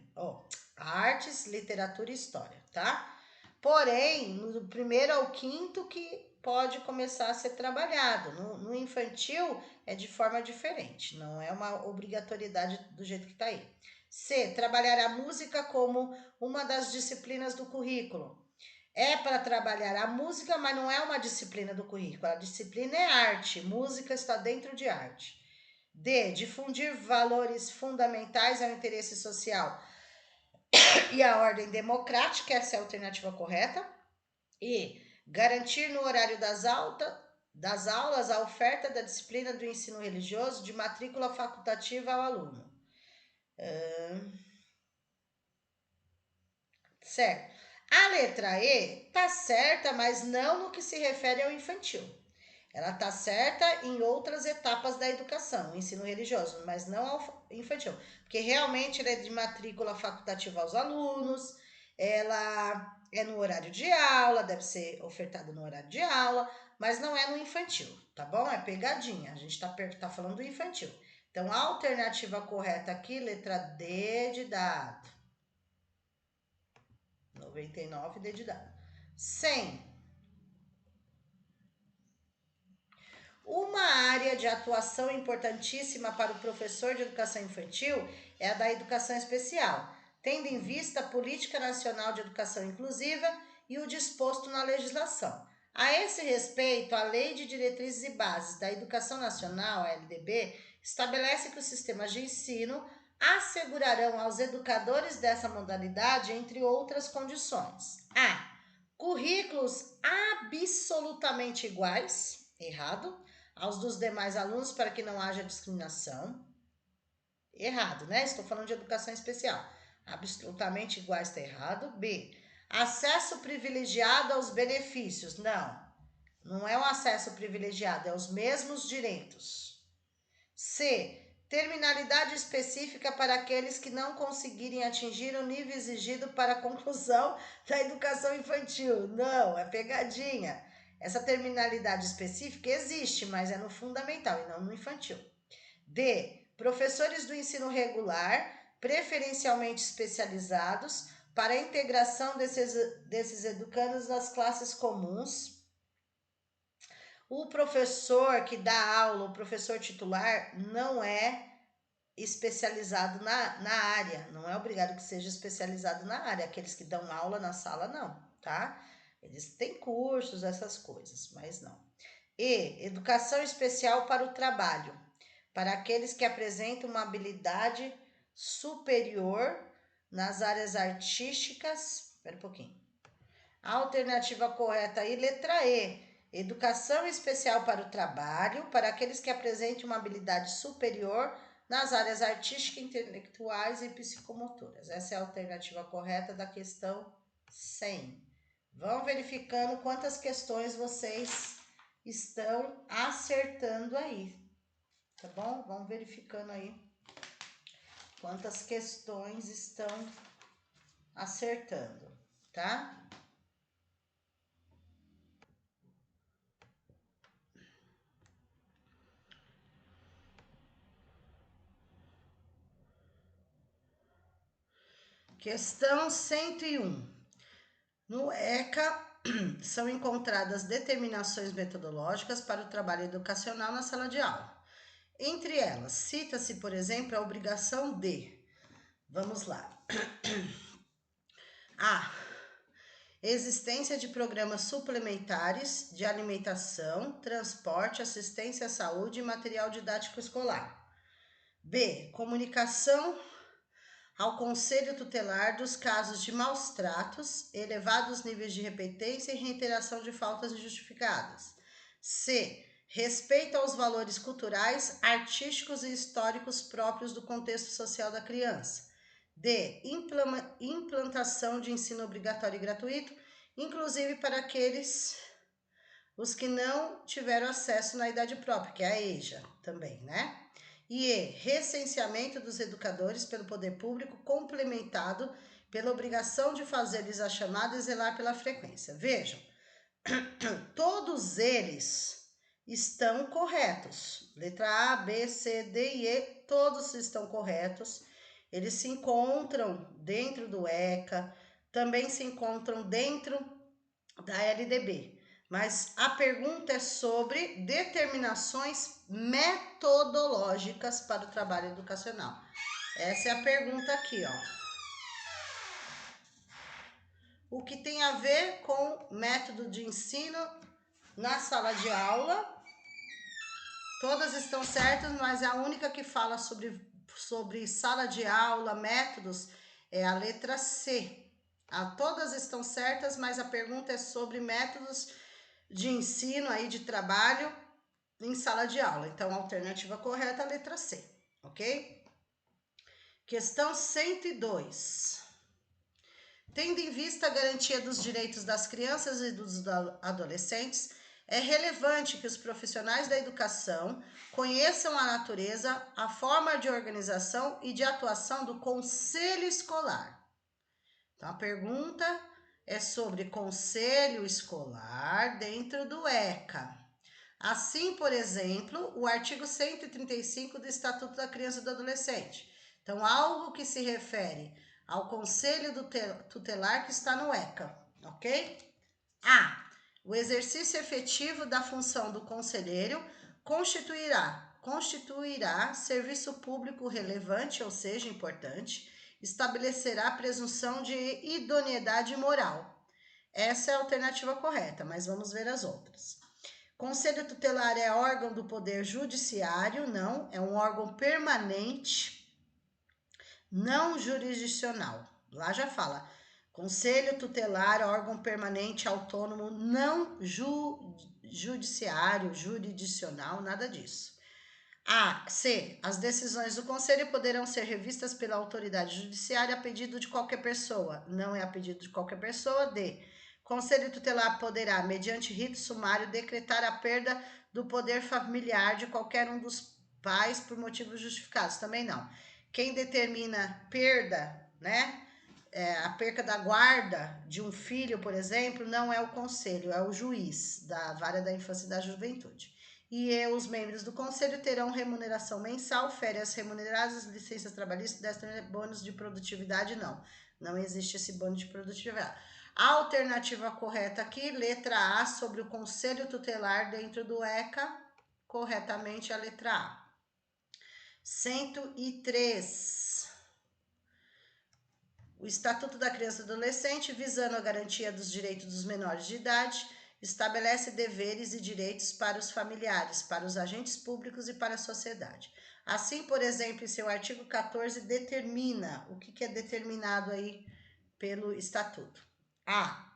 Artes, literatura e história, tá? Porém, no primeiro ao quinto que pode começar a ser trabalhado. No infantil é de forma diferente, não é uma obrigatoriedade do jeito que está aí. C. Trabalhar a música como uma das disciplinas do currículo. É para trabalhar a música, mas não é uma disciplina do currículo. A disciplina é arte, música está dentro de arte. D. Difundir valores fundamentais ao interesse social e à ordem democrática, essa é a alternativa correta. E. Garantir no horário das aulas a oferta da disciplina do ensino religioso de matrícula facultativa ao aluno. Certo. A letra E tá certa, mas não no que se refere ao infantil. Ela tá certa em outras etapas da educação, ensino religioso, mas não ao infantil. Porque realmente ela é de matrícula facultativa aos alunos, ela é no horário de aula, deve ser ofertada no horário de aula, mas não é no infantil, tá bom? É pegadinha, a gente tá falando do infantil. Então, a alternativa correta aqui, letra D de dado. 99 D de dado. 100. Uma área de atuação importantíssima para o professor de educação infantil é a da educação especial, tendo em vista a Política Nacional de Educação Inclusiva e o disposto na legislação. A esse respeito, a Lei de Diretrizes e Bases da Educação Nacional, a LDB, estabelece que os sistemas de ensino assegurarão aos educadores dessa modalidade, entre outras condições: a. Currículos absolutamente iguais, errado, aos dos demais alunos para que não haja discriminação. Errado, né? Estou falando de educação especial. Absolutamente iguais está errado. B. Acesso privilegiado aos benefícios. Não é um acesso privilegiado, é os mesmos direitos. C. Terminalidade específica para aqueles que não conseguirem atingir o nível exigido para a conclusão da educação infantil. Não, é pegadinha. Essa terminalidade específica existe, mas é no fundamental e não no infantil. D. Professores do ensino regular, preferencialmente especializados, para a integração desses educandos nas classes comuns. O professor que dá aula, o professor titular, não é especializado na área, não é obrigado que seja especializado na área, aqueles que dão aula na sala não, tá? Eles têm cursos, essas coisas, mas não. E, educação especial para o trabalho, para aqueles que apresentam uma habilidade superior nas áreas artísticas. Espera um pouquinho. A alternativa correta aí, letra E. Educação especial para o trabalho, para aqueles que apresentem uma habilidade superior nas áreas artísticas, intelectuais e psicomotoras. Essa é a alternativa correta da questão 100. Vão verificando quantas questões vocês estão acertando aí, tá bom? Vão verificando aí quantas questões estão acertando, tá? Questão 101. No ECA, são encontradas determinações metodológicas para o trabalho educacional na sala de aula. Entre elas, cita-se, por exemplo, a obrigação de... Vamos lá. A. Existência de programas suplementares de alimentação, transporte, assistência à saúde e material didático escolar. B. Comunicação ao Conselho Tutelar dos casos de maus tratos, elevados níveis de repetência e reiteração de faltas injustificadas. C. Respeito aos valores culturais, artísticos e históricos próprios do contexto social da criança. D. Implantação de ensino obrigatório e gratuito, inclusive para aqueles os que não tiveram acesso na idade própria, que é a EJA também, né? E recenseamento dos educadores pelo poder público, complementado pela obrigação de fazer-lhes a chamada e zelar pela frequência. Vejam, todos eles estão corretos. Letra A, B, C, D e E, todos estão corretos. Eles se encontram dentro do ECA, também se encontram dentro da LDB. Mas a pergunta é sobre determinações metodológicas para o trabalho educacional. Essa é a pergunta aqui, ó. O que tem a ver com método de ensino na sala de aula. Todas estão certas, mas a única que fala sobre sala de aula, métodos, é a letra C. Todas estão certas, mas a pergunta é sobre métodos de ensino aí de trabalho em sala de aula. Então, a alternativa correta é a letra C, ok? Questão 102. Tendo em vista a garantia dos direitos das crianças e dos adolescentes, é relevante que os profissionais da educação conheçam a natureza, a forma de organização e de atuação do conselho escolar. Então, a pergunta é sobre conselho escolar dentro do ECA. Assim, por exemplo, o artigo 135 do Estatuto da Criança e do Adolescente. Então, algo que se refere ao conselho tutelar que está no ECA, ok? A. O exercício efetivo da função do conselheiro constituirá serviço público relevante, ou seja, importante, estabelecerá presunção de idoneidade moral. Essa é a alternativa correta, mas vamos ver as outras. Conselho tutelar é órgão do Poder Judiciário? Não, é um órgão permanente, não jurisdicional. Lá já fala, Conselho tutelar, órgão permanente, autônomo, não judiciário, jurisdicional, nada disso. A. C. As decisões do Conselho poderão ser revistas pela autoridade judiciária a pedido de qualquer pessoa. Não é a pedido de qualquer pessoa. D. Conselho tutelar poderá, mediante rito sumário, decretar a perda do poder familiar de qualquer um dos pais por motivos justificados. Também não. Quem determina perda, né? A perca da guarda de um filho, por exemplo, não é o conselho, é o juiz da Vara da Infância e da Juventude. E os membros do conselho terão remuneração mensal, férias remuneradas, licenças trabalhistas, bônus de produtividade, não. Não existe esse bônus de produtividade. A alternativa correta aqui, letra A, sobre o conselho tutelar dentro do ECA, corretamente a letra A. 103. O Estatuto da Criança e do Adolescente, visando a garantia dos direitos dos menores de idade, estabelece deveres e direitos para os familiares, para os agentes públicos e para a sociedade. Assim, por exemplo, em seu artigo 14, determina o que é determinado aí pelo Estatuto. A.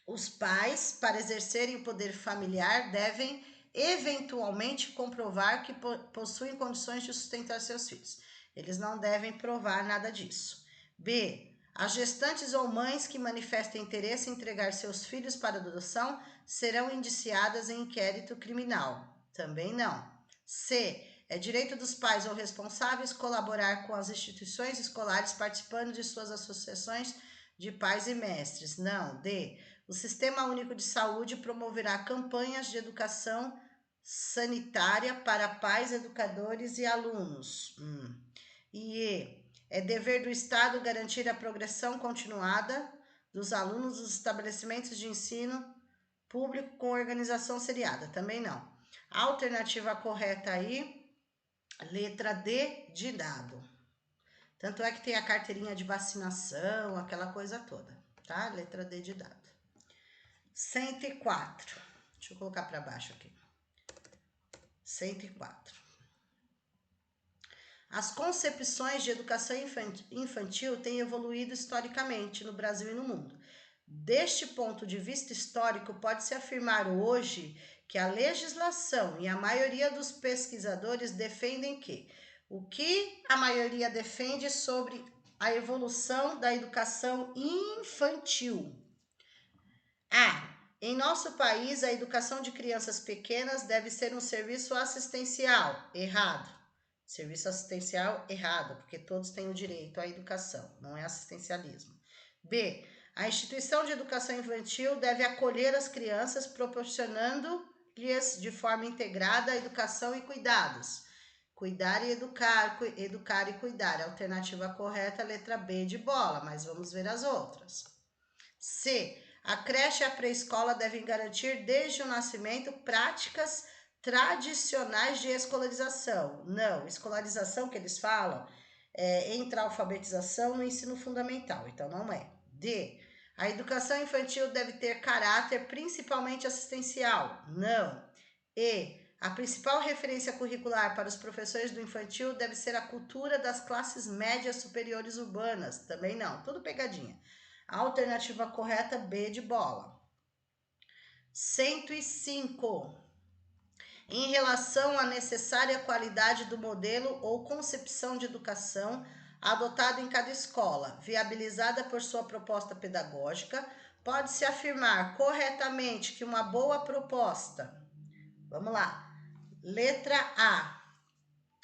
Os pais, para exercerem o poder familiar, devem eventualmente comprovar que possuem condições de sustentar seus filhos. Eles não devem provar nada disso. B. As gestantes ou mães que manifestem interesse em entregar seus filhos para adoção serão indiciadas em inquérito criminal. Também não. C. É direito dos pais ou responsáveis colaborar com as instituições escolares participando de suas associações de pais e mestres. Não. D. O Sistema Único de Saúde promoverá campanhas de educação sanitária para pais, educadores e alunos. E é dever do Estado garantir a progressão continuada dos alunos dos estabelecimentos de ensino público com organização seriada. Também não. A alternativa correta aí, letra D de dado. Tanto é que tem a carteirinha de vacinação, aquela coisa toda, tá? Letra D de dado. 104. Deixa eu colocar para baixo aqui. 104. As concepções de educação infantil têm evoluído historicamente no Brasil e no mundo. Deste ponto de vista histórico, pode-se afirmar hoje que a legislação e a maioria dos pesquisadores defendem que o que a maioria defende sobre a evolução da educação infantil. Em nosso país, a educação de crianças pequenas deve ser um serviço assistencial. Errado. Serviço assistencial, errado, porque todos têm o direito à educação, não é assistencialismo. B. A instituição de educação infantil deve acolher as crianças, proporcionando de forma integrada a educação e cuidados. Cuidar e educar, educar e cuidar. Alternativa correta, letra B de bola, mas vamos ver as outras. C. A creche e a pré-escola devem garantir desde o nascimento práticas tradicionais de escolarização. Não, escolarização que eles falam é entre a alfabetização no ensino fundamental, então não é. D. A educação infantil deve ter caráter principalmente assistencial. Não. E. A principal referência curricular para os professores do infantil deve ser a cultura das classes médias superiores urbanas. Também não, tudo pegadinha. A alternativa correta, B de bola. 105. Em relação à necessária qualidade do modelo ou concepção de educação adotado em cada escola, viabilizada por sua proposta pedagógica, pode-se afirmar corretamente que uma boa proposta, vamos lá, letra A,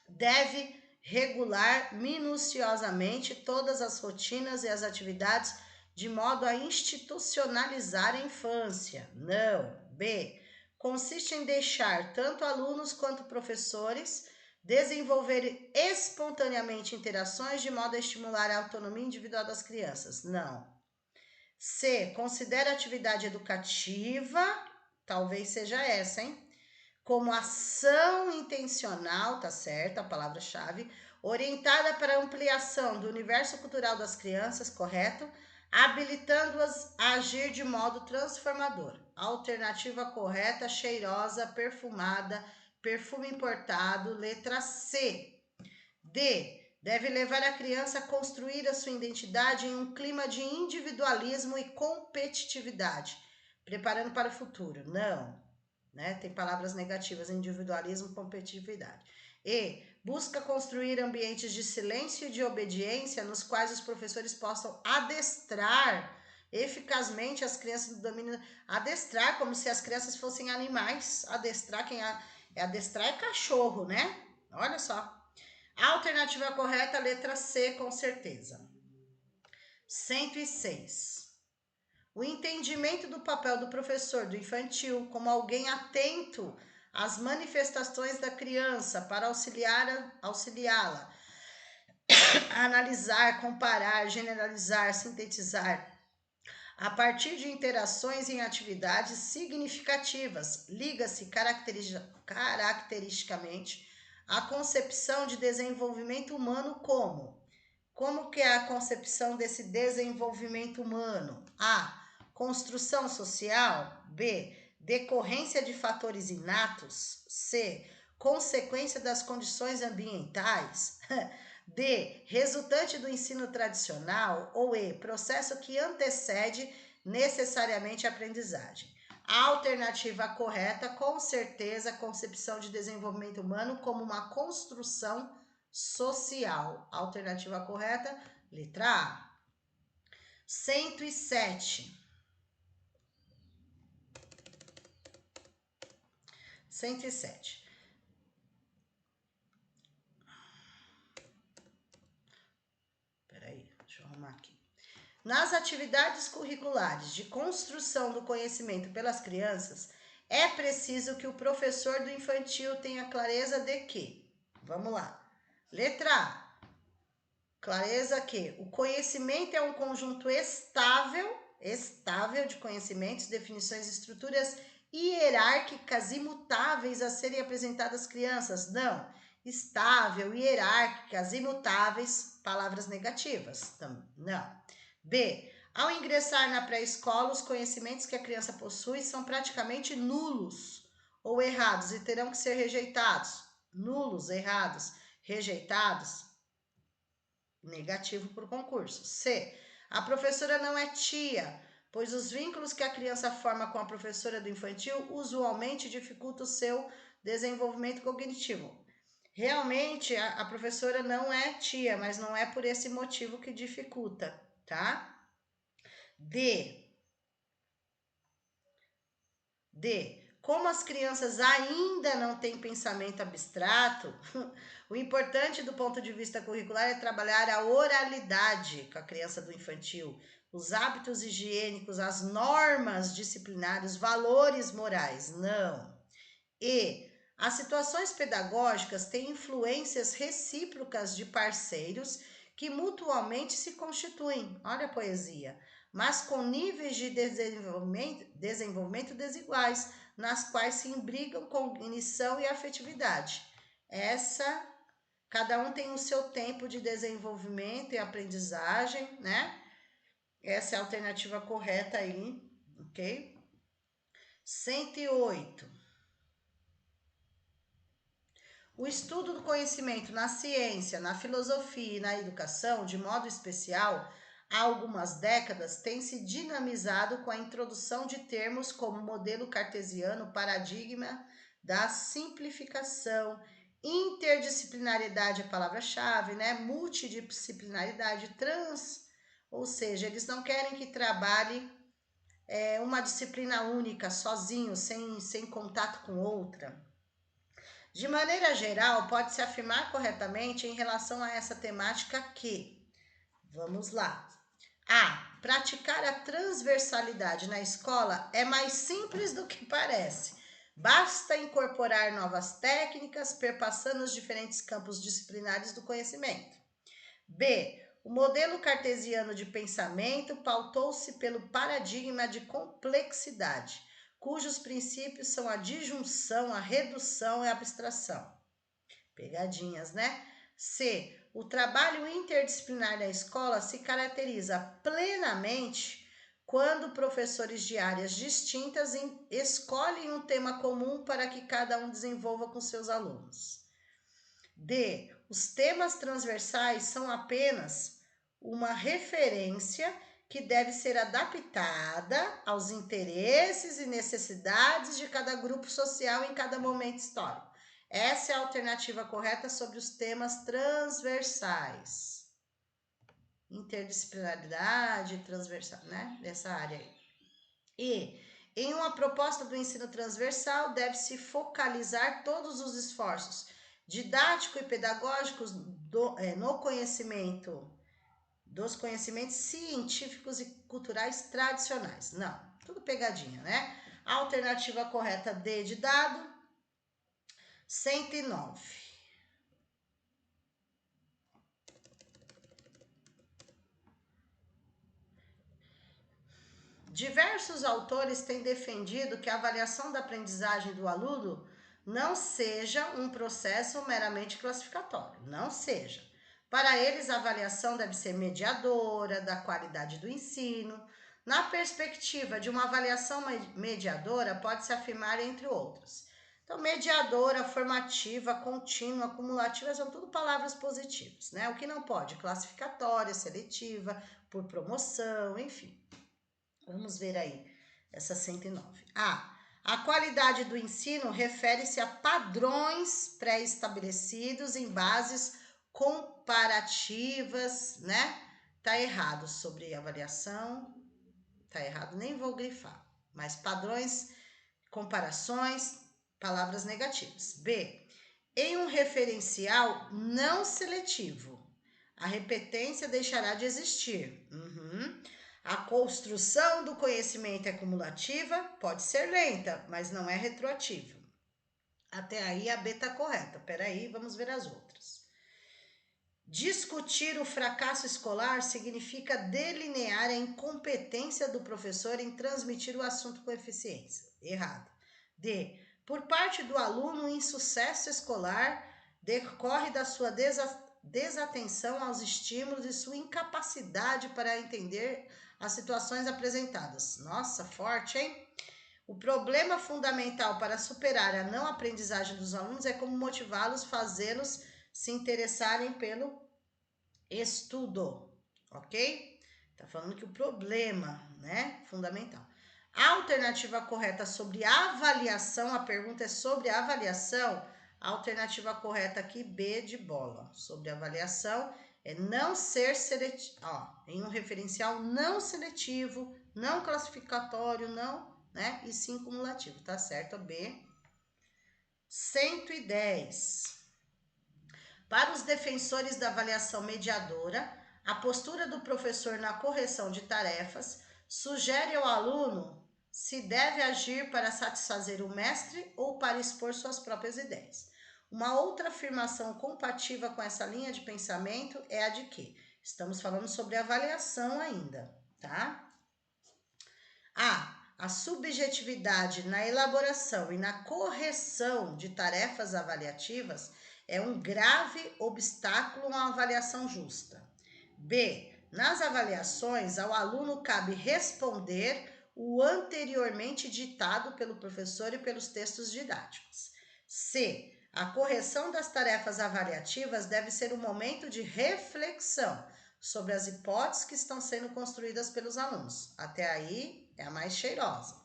deve regular minuciosamente todas as rotinas e as atividades de modo a institucionalizar a infância. Não. B. Consiste em deixar tanto alunos quanto professores desenvolverem espontaneamente interações de modo a estimular a autonomia individual das crianças. Não. C. Considera a atividade educativa, talvez seja essa, hein? Como ação intencional, tá certo, a palavra-chave, orientada para a ampliação do universo cultural das crianças, correto? Habilitando-as a agir de modo transformador. Alternativa correta, cheirosa, perfumada, perfume importado, letra C. D. Deve levar a criança a construir a sua identidade em um clima de individualismo e competitividade, preparando para o futuro. Não. Né? Tem palavras negativas, individualismo, competitividade. E busca construir ambientes de silêncio e de obediência nos quais os professores possam adestrar eficazmente as crianças no domínio. Adestrar como se as crianças fossem animais. Adestrar, adestrar é cachorro, né? Olha só. A alternativa correta, letra C, com certeza. 106. O entendimento do papel do professor do infantil como alguém atento às manifestações da criança para auxiliá-la a analisar, comparar, generalizar, sintetizar, a partir de interações em atividades significativas, liga-se caracteristicamente à concepção de desenvolvimento humano como que é a concepção desse desenvolvimento humano? A. Construção social. B. Decorrência de fatores inatos. C. Consequência das condições ambientais. D. Resultante do ensino tradicional. Ou E. Processo que antecede necessariamente a aprendizagem. A alternativa correta, com certeza, concepção de desenvolvimento humano como uma construção social. Alternativa correta, letra A. 107. 107. Peraí, deixa eu arrumar aqui. Nas atividades curriculares de construção do conhecimento pelas crianças, é preciso que o professor do infantil tenha clareza de que, vamos lá, letra A, clareza que o conhecimento é um conjunto estável de conhecimentos, definições e estruturas hierárquicas imutáveis a serem apresentadas às crianças. Não, estável, hierárquicas, imutáveis, palavras negativas. Não. B. Ao ingressar na pré-escola, os conhecimentos que a criança possui são praticamente nulos ou errados e terão que ser rejeitados. Nulos, errados, rejeitados. Negativo por concurso. C. A professora não é tia, pois os vínculos que a criança forma com a professora do infantil usualmente dificultam o seu desenvolvimento cognitivo. Realmente, a professora não é tia, mas não é por esse motivo que dificulta, tá? D. Como as crianças ainda não têm pensamento abstrato, o importante do ponto de vista curricular é trabalhar a oralidade com a criança do infantil, os hábitos higiênicos, as normas disciplinares, os valores morais. Não. E as situações pedagógicas têm influências recíprocas de parceiros que mutuamente se constituem, olha a poesia, mas com níveis de desenvolvimento desiguais, nas quais se imbricam cognição e afetividade. Cada um tem o seu tempo de desenvolvimento e aprendizagem, né? Essa é a alternativa correta aí, ok? 108. O estudo do conhecimento na ciência, na filosofia e na educação, de modo especial, há algumas décadas, tem se dinamizado com a introdução de termos como modelo cartesiano, paradigma da simplificação, interdisciplinariedade é a palavra-chave, né? Multidisciplinaridade, ou seja, eles não querem que trabalhe uma disciplina única, sozinho, sem contato com outra. De maneira geral, pode-se afirmar corretamente em relação a essa temática que, vamos lá, praticar a transversalidade na escola é mais simples do que parece. Basta incorporar novas técnicas, perpassando os diferentes campos disciplinares do conhecimento. B. O modelo cartesiano de pensamento pautou-se pelo paradigma de complexidade, cujos princípios são a disjunção, a redução e a abstração. Pegadinhas, né? C. O trabalho interdisciplinar na escola se caracteriza plenamente quando professores de áreas distintas escolhem um tema comum para que cada um desenvolva com seus alunos. D. Os temas transversais são apenas uma referência que deve ser adaptada aos interesses e necessidades de cada grupo social em cada momento histórico. Essa é a alternativa correta sobre os temas transversais. Interdisciplinaridade, transversal, né? Dessa área aí. E, em uma proposta do ensino transversal, deve-se focalizar todos os esforços didáticos e pedagógicos no conhecimento dos conhecimentos científicos e culturais tradicionais. Não, tudo pegadinha, né? A alternativa correta D de dado, 109. Diversos autores têm defendido que a avaliação da aprendizagem do aluno não seja um processo meramente classificatório, não seja. Para eles, a avaliação deve ser mediadora da qualidade do ensino. Na perspectiva de uma avaliação mediadora, pode-se afirmar entre outros. Então, mediadora, formativa, contínua, acumulativa, são tudo palavras positivas, né? O que não pode? Classificatória, seletiva, por promoção, enfim. Vamos ver aí, essa 109. A qualidade do ensino refere-se a padrões pré-estabelecidos em bases comparativas, né? Tá errado sobre avaliação, tá errado, nem vou grifar. Mas padrões, comparações, palavras negativas. B. Em um referencial não seletivo, a repetência deixará de existir. A construção do conhecimento é cumulativa, pode ser lenta, mas não é retroativa. Até aí a B está correta. Peraí, vamos ver as outras. Discutir o fracasso escolar significa delinear a incompetência do professor em transmitir o assunto com eficiência. Errado. D. Por parte do aluno, o insucesso escolar decorre da sua desatenção aos estímulos e sua incapacidade para entender as situações apresentadas. Nossa, forte, hein? O problema fundamental para superar a não aprendizagem dos alunos é como motivá-los, fazê-los se interessarem pelo estudo, ok? Tá falando que o problema, né, fundamental. A alternativa correta sobre avaliação, a pergunta é sobre avaliação. A alternativa correta aqui, B de bola, sobre avaliação, é não ser seletivo, em um referencial não seletivo, não classificatório, não, né, e sim cumulativo, tá certo? B. 110. Para os defensores da avaliação mediadora, a postura do professor na correção de tarefas sugere ao aluno se deve agir para satisfazer o mestre ou para expor suas próprias ideias. Uma outra afirmação compatível com essa linha de pensamento é a de que estamos falando sobre avaliação ainda, tá? A subjetividade na elaboração e na correção de tarefas avaliativas é um grave obstáculo a uma avaliação justa. B. Nas avaliações, ao aluno cabe responder o anteriormente ditado pelo professor e pelos textos didáticos. C. A correção das tarefas avaliativas deve ser um momento de reflexão sobre as hipóteses que estão sendo construídas pelos alunos. Até aí é a mais cheirosa.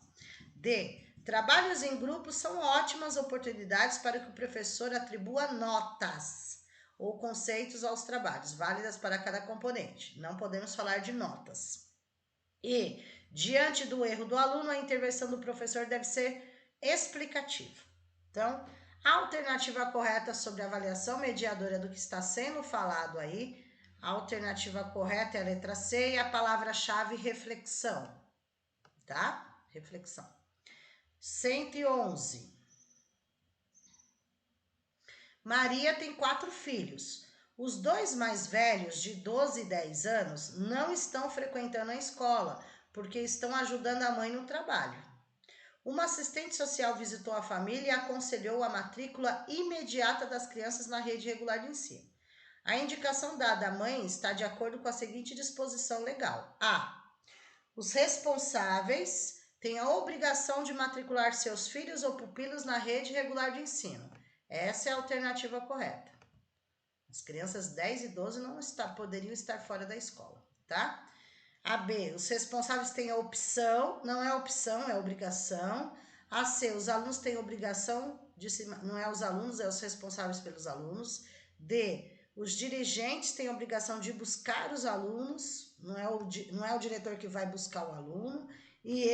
D. Trabalhos em grupo são ótimas oportunidades para que o professor atribua notas ou conceitos aos trabalhos, válidas para cada componente. Não podemos falar de notas. E, diante do erro do aluno, a intervenção do professor deve ser explicativa. Então, a alternativa correta sobre a avaliação mediadora do que está sendo falado aí, a alternativa correta é a letra C e a palavra-chave reflexão, tá? Reflexão. 111. Maria tem 4 filhos. Os 2 mais velhos, de 12 e 10 anos, não estão frequentando a escola, porque estão ajudando a mãe no trabalho. Uma assistente social visitou a família e aconselhou a matrícula imediata das crianças na rede regular de ensino. A indicação dada à mãe está de acordo com a seguinte disposição legal. A. Os responsáveis têm a obrigação de matricular seus filhos ou pupilos na rede regular de ensino. Essa é a alternativa correta. As crianças 10 e 12 poderiam estar fora da escola, tá? A B, os responsáveis têm a opção, não é opção, é obrigação. A C, os alunos têm obrigação não é os alunos, é os responsáveis pelos alunos. D, os dirigentes têm a obrigação de buscar os alunos, não é o diretor que vai buscar o aluno. E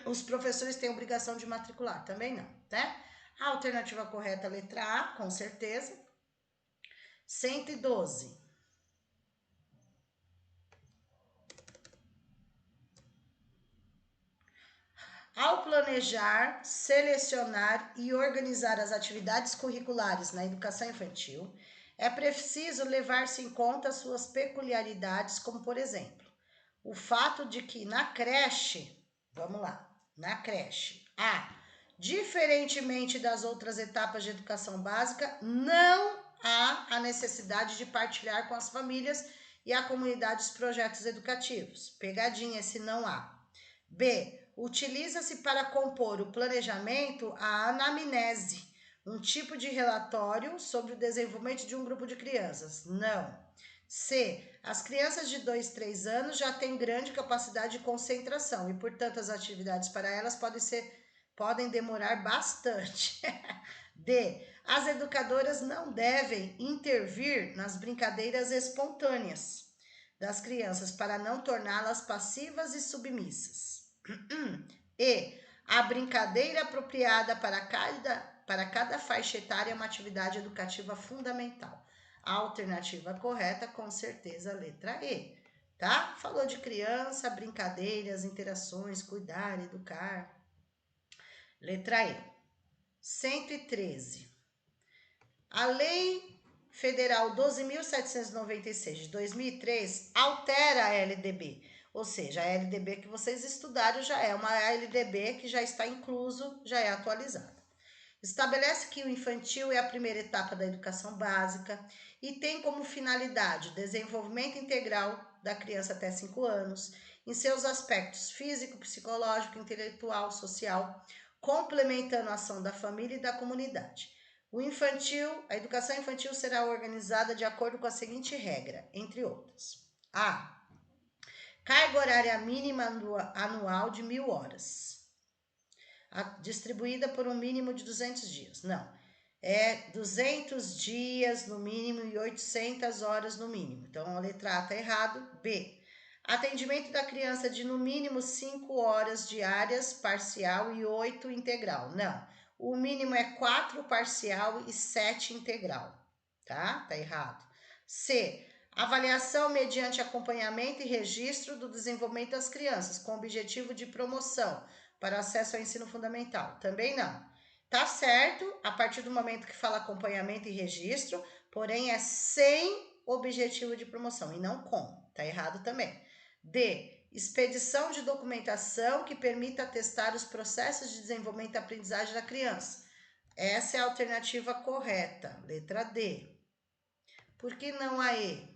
os professores têm a obrigação de matricular, também não, tá? A alternativa correta, letra A, com certeza. 112. Ao planejar, selecionar e organizar as atividades curriculares na educação infantil, é preciso levar-se em conta suas peculiaridades, como, por exemplo, o fato de que na creche, diferentemente das outras etapas de educação básica, não há a necessidade de partilhar com as famílias e a comunidade os projetos educativos. Pegadinha esse não há. B. Utiliza-se para compor o planejamento a anamnese, um tipo de relatório sobre o desenvolvimento de um grupo de crianças. Não. C. As crianças de 2, 3 anos já têm grande capacidade de concentração e, portanto, as atividades para elas podem demorar bastante. D. As educadoras não devem intervir nas brincadeiras espontâneas das crianças para não torná-las passivas e submissas. E. A brincadeira apropriada para cada faixa etária é uma atividade educativa fundamental. A alternativa correta, com certeza, letra E, tá? Falou de criança, brincadeiras, interações, cuidar, educar. Letra E. 113. A Lei Federal 12.796 de 2003 altera a LDB, ou seja, a LDB que vocês estudaram já é uma LDB que já está incluso, já é atualizada. Estabelece que o infantil é a primeira etapa da educação básica e tem como finalidade o desenvolvimento integral da criança até 5 anos, em seus aspectos físico, psicológico, intelectual, social, complementando a ação da família e da comunidade. A educação infantil será organizada de acordo com a seguinte regra, entre outras. A. Carga horária mínima anual de 1.000 horas, distribuída por um mínimo de 200 dias. Não, é 200 dias no mínimo e 800 horas no mínimo. Então, a letra A está errado. B. Atendimento da criança de no mínimo 5 horas diárias, parcial e 8 integral. Não, o mínimo é 4 parcial e 7 integral. Tá? Tá errado. C. Avaliação mediante acompanhamento e registro do desenvolvimento das crianças, com o objetivo de promoção para acesso ao ensino fundamental. Também não. Tá certo a partir do momento que fala acompanhamento e registro, porém é sem objetivo de promoção e não com. Tá errado também. D. Expedição de documentação que permita atestar os processos de desenvolvimento e aprendizagem da criança. Essa é a alternativa correta, letra D. Por que não a E?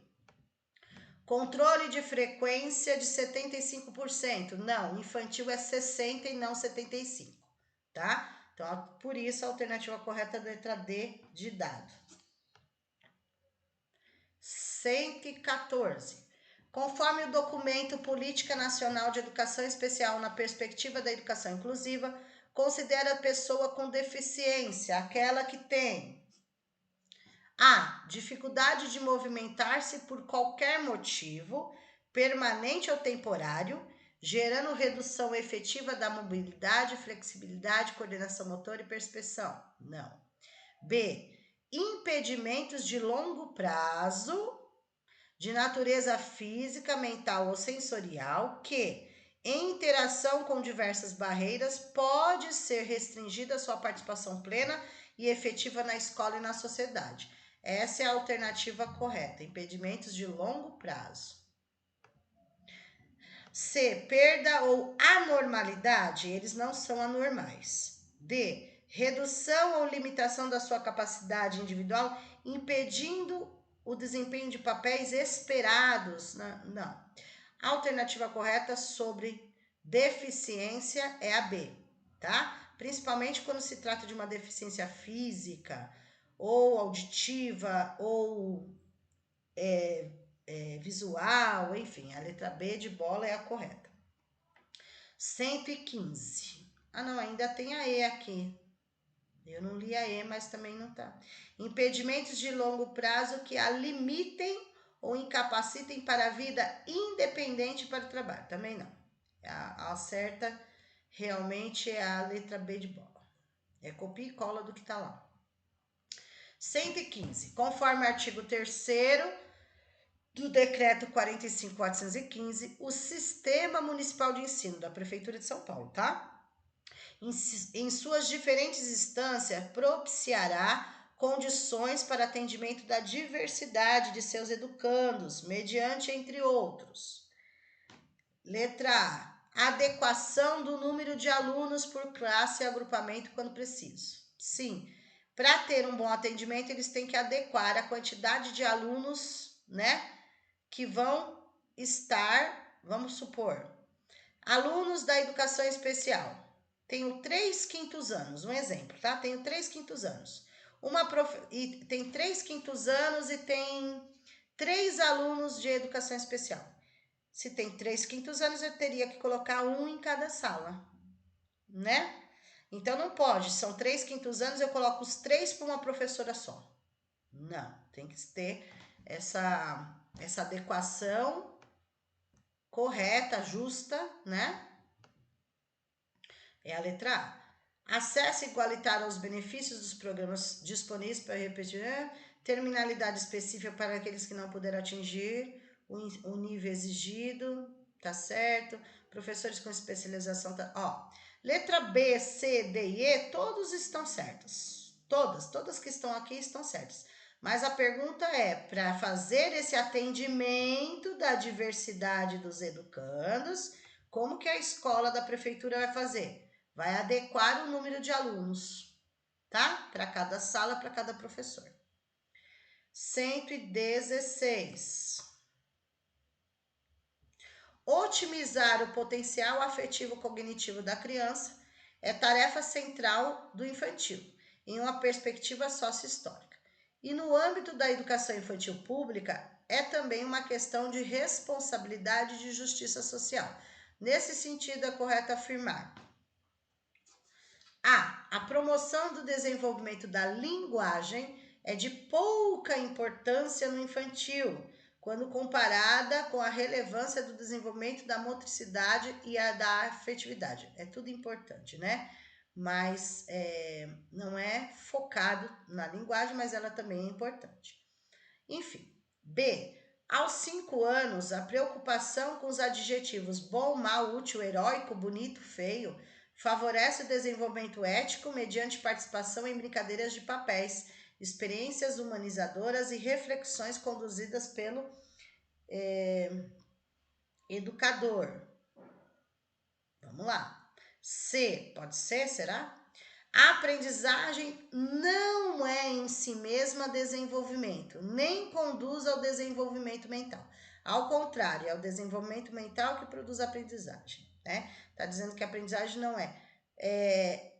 Controle de frequência de 75%. Não, infantil é 60 e não 75, tá? Então, por isso, a alternativa correta é a letra D de dado. 114. Conforme o documento Política Nacional de Educação Especial na Perspectiva da Educação Inclusiva, considera a pessoa com deficiência aquela que tem a. Dificuldade de movimentar-se por qualquer motivo, permanente ou temporário, gerando redução efetiva da mobilidade, flexibilidade, coordenação motora e percepção. Não. B. Impedimentos de longo prazo, de natureza física, mental ou sensorial, que, em interação com diversas barreiras, pode ser restringida a sua participação plena e efetiva na escola e na sociedade. Essa é a alternativa correta, impedimentos de longo prazo. C. Perda ou anormalidade, eles não são anormais. D. Redução ou limitação da sua capacidade individual, impedindo o desempenho de papéis esperados. Não. A alternativa correta sobre deficiência é a B, tá? Principalmente quando se trata de uma deficiência física, ou auditiva, ou visual, enfim, a letra B de bola é a correta. 115. Ah, não, ainda tem a E aqui. Eu não li a E, mas também não tá. Impedimentos de longo prazo que a limitem ou incapacitem para a vida independente para o trabalho. Também não. A certa realmente é a letra B de bola. É copia e cola do que tá lá. 115. Conforme o artigo 3º do Decreto 45.415, o Sistema Municipal de Ensino da Prefeitura de São Paulo, tá? Em suas diferentes instâncias, propiciará condições para atendimento da diversidade de seus educandos, mediante, entre outros. Letra A. Adequação do número de alunos por classe e agrupamento quando preciso. Sim, para ter um bom atendimento, eles têm que adequar a quantidade de alunos, né, que vão estar, vamos supor, alunos da educação especial. Tenho 3/5 anos, um exemplo, tá? Tenho 3/5 anos. E tem 3/5 anos e tem 3 alunos de educação especial. Se tem 3/5 anos, eu teria que colocar um em cada sala, né? Então não pode, são 3/5 anos, eu coloco os 3 para uma professora só. Não, tem que ter essa adequação correta, justa, né? É a letra A. Acesso igualitário aos benefícios dos programas disponíveis para repetir, terminalidade específica para aqueles que não puderam atingir o nível exigido, tá certo? Professores com especialização, tá, ó. Letra B, C, D e E, todos estão certos. Todas que estão aqui estão certas. Mas a pergunta é, para fazer esse atendimento da diversidade dos educandos, como que a escola da prefeitura vai fazer? Vai adequar o número de alunos, tá? Para cada sala, para cada professor. 116. Otimizar o potencial afetivo cognitivo da criança é tarefa central do infantil, em uma perspectiva sócio-histórica. E no âmbito da educação infantil pública, é também uma questão de responsabilidade e de justiça social. Nesse sentido, é correto afirmar: a promoção do desenvolvimento da linguagem é de pouca importância no infantil, quando comparada com a relevância do desenvolvimento da motricidade e a da afetividade. É tudo importante, né? Mas não é focado na linguagem, mas ela também é importante. Enfim, B. Aos 5 anos, a preocupação com os adjetivos bom, mal, útil, heróico, bonito, feio Favorece o desenvolvimento ético mediante participação em brincadeiras de papéis, experiências humanizadoras e reflexões conduzidas pelo educador. Vamos lá. C, pode ser, será? A aprendizagem não é em si mesma desenvolvimento, nem conduz ao desenvolvimento mental. Ao contrário, é o desenvolvimento mental que produz a aprendizagem, né? Tá dizendo que a aprendizagem não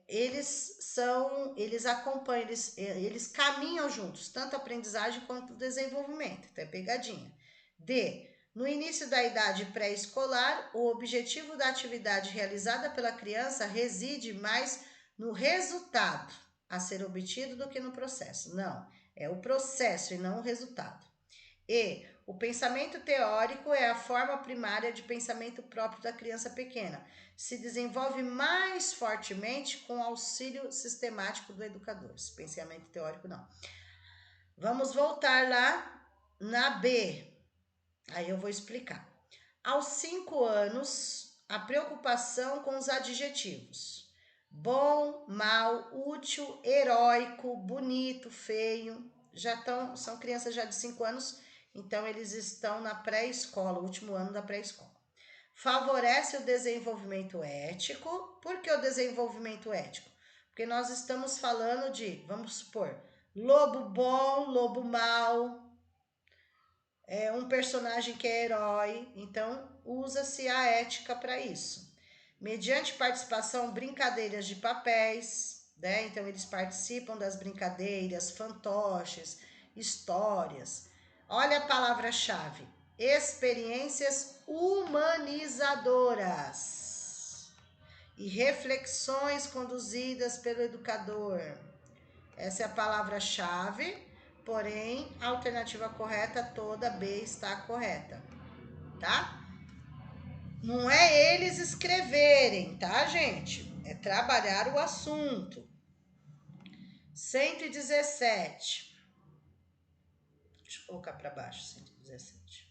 eles acompanham, eles caminham juntos, tanto a aprendizagem quanto o desenvolvimento. Então é pegadinha. D. No início da idade pré-escolar, o objetivo da atividade realizada pela criança reside mais no resultado a ser obtido do que no processo. Não, é o processo e não o resultado. E o pensamento teórico é a forma primária de pensamento próprio da criança pequena. Se desenvolve mais fortemente com o auxílio sistemático do educador. Esse pensamento teórico não. Vamos voltar lá na B. Aí eu vou explicar. Aos 5 anos, a preocupação com os adjetivos. Bom, mal, útil, heróico, bonito, feio. São crianças já de 5 anos, então eles estão na pré-escola, o último ano da pré-escola. Favorece o desenvolvimento ético. Por que o desenvolvimento ético? Porque nós estamos falando de, vamos supor, lobo bom, lobo mau, um personagem que é herói, então usa-se a ética para isso. Mediante participação, brincadeiras de papéis, né? Então eles participam das brincadeiras, fantoches, histórias. Olha a palavra-chave: experiências humanizadoras e reflexões conduzidas pelo educador. Essa é a palavra-chave. Porém, a alternativa correta toda B está correta, tá? Não é eles escreverem, tá, gente? É trabalhar o assunto. 117. Deixa eu colocar para baixo, 117.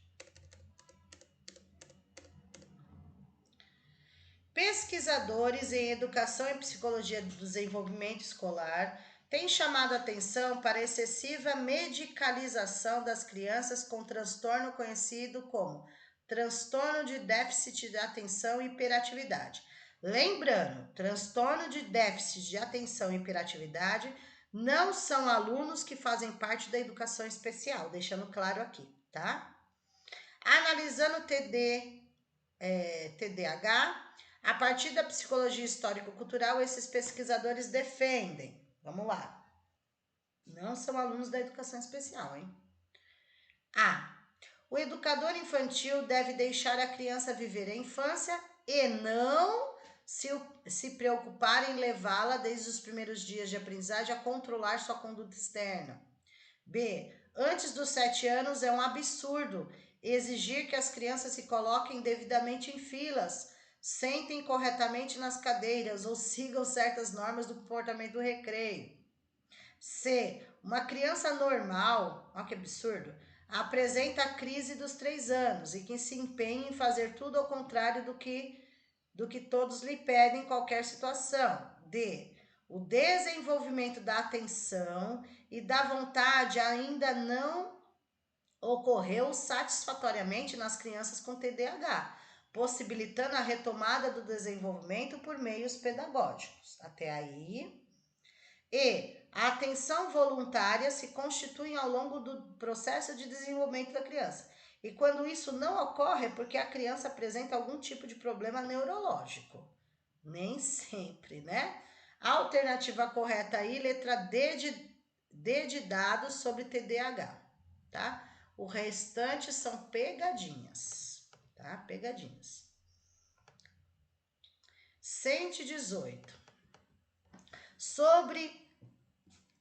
Pesquisadores em educação e psicologia do desenvolvimento escolar tem chamado a atenção para a excessiva medicalização das crianças com transtorno conhecido como transtorno de déficit de atenção e hiperatividade. Lembrando, transtorno de déficit de atenção e hiperatividade não são alunos que fazem parte da educação especial, deixando claro aqui, tá? Analisando TDAH, a partir da psicologia histórico-cultural, esses pesquisadores defendem. Vamos lá. Não são alunos da educação especial, hein? A. O educador infantil deve deixar a criança viver a infância e não se preocupar em levá-la desde os primeiros dias de aprendizagem a controlar sua conduta externa. B. Antes dos 7 anos é um absurdo exigir que as crianças se coloquem devidamente em filas, sentem corretamente nas cadeiras ou sigam certas normas do comportamento do recreio. C. Uma criança normal, olha que absurdo, apresenta a crise dos 3 anos e que se empenha em fazer tudo ao contrário do que todos lhe pedem em qualquer situação. D. O desenvolvimento da atenção e da vontade ainda não ocorreu satisfatoriamente nas crianças com TDAH, possibilitando a retomada do desenvolvimento por meios pedagógicos. Até aí. E a atenção voluntária se constitui ao longo do processo de desenvolvimento da criança. E quando isso não ocorre é porque a criança apresenta algum tipo de problema neurológico. Nem sempre, né? A alternativa correta aí, letra D de dados sobre TDAH, tá? O restante são pegadinhas, tá? Pegadinhas. 118. Sobre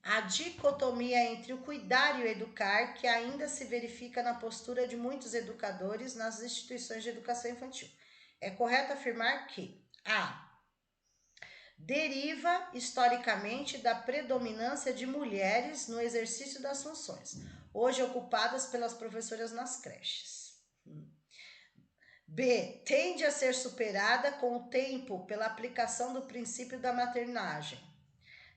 a dicotomia entre o cuidar e o educar, que ainda se verifica na postura de muitos educadores nas instituições de educação infantil. É correto afirmar que A. Deriva historicamente da predominância de mulheres no exercício das funções, hoje ocupadas pelas professoras nas creches. B. Tende a ser superada com o tempo pela aplicação do princípio da maternagem.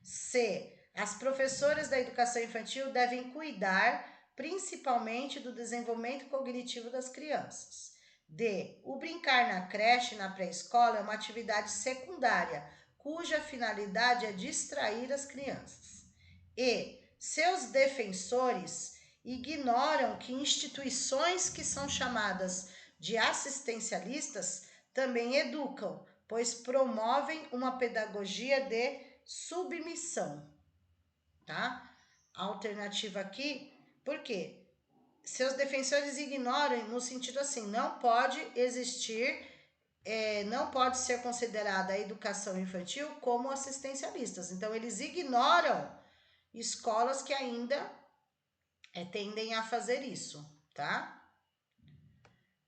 C. As professoras da educação infantil devem cuidar principalmente do desenvolvimento cognitivo das crianças. D. O brincar na creche e na pré-escola é uma atividade secundária, cuja finalidade é distrair as crianças. E. Seus defensores ignoram que instituições que são chamadas de assistencialistas também educam, pois promovem uma pedagogia de submissão, tá? A alternativa aqui, por quê? Seus defensores ignoram no sentido assim, não pode existir, não pode ser considerada a educação infantil como assistencialistas. Então, eles ignoram escolas que ainda tendem a fazer isso, tá?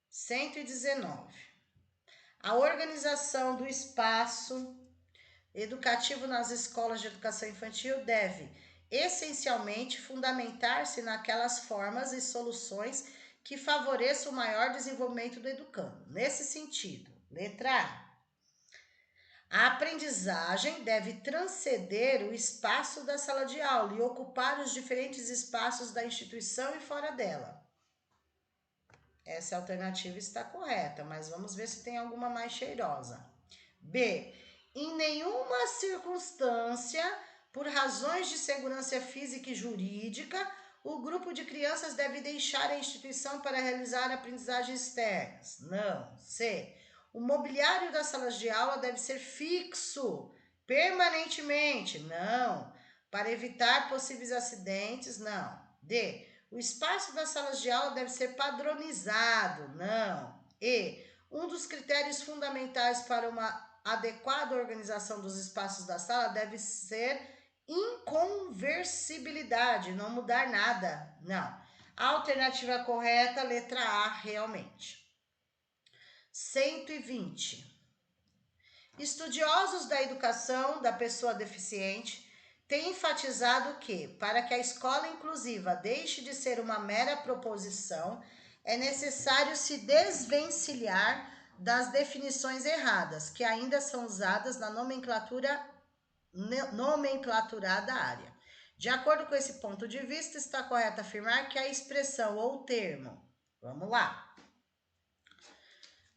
119. A organização do espaço educativo nas escolas de educação infantil deve, essencialmente, fundamentar-se naquelas formas e soluções que favoreçam o maior desenvolvimento do educando. Nesse sentido, letra A aprendizagem deve transcender o espaço da sala de aula e ocupar os diferentes espaços da instituição e fora dela. Essa alternativa está correta, mas vamos ver se tem alguma mais cheirosa. B. Em nenhuma circunstância, por razões de segurança física e jurídica, o grupo de crianças deve deixar a instituição para realizar aprendizagens externas. Não. C. O mobiliário das salas de aula deve ser fixo, permanentemente. Não. Para evitar possíveis acidentes. Não. D. O espaço das salas de aula deve ser padronizado. Não. E. Um dos critérios fundamentais para uma adequada organização dos espaços da sala deve ser inconversibilidade, não mudar nada. Não. A alternativa correta, letra A, realmente. 120. Estudiosos da educação da pessoa deficiente têm enfatizado que, para que a escola inclusiva deixe de ser uma mera proposição, é necessário se desvencilhar das definições erradas, que ainda são usadas na nomenclaturada área. De acordo com esse ponto de vista, está correto afirmar que a expressão ou termo, vamos lá.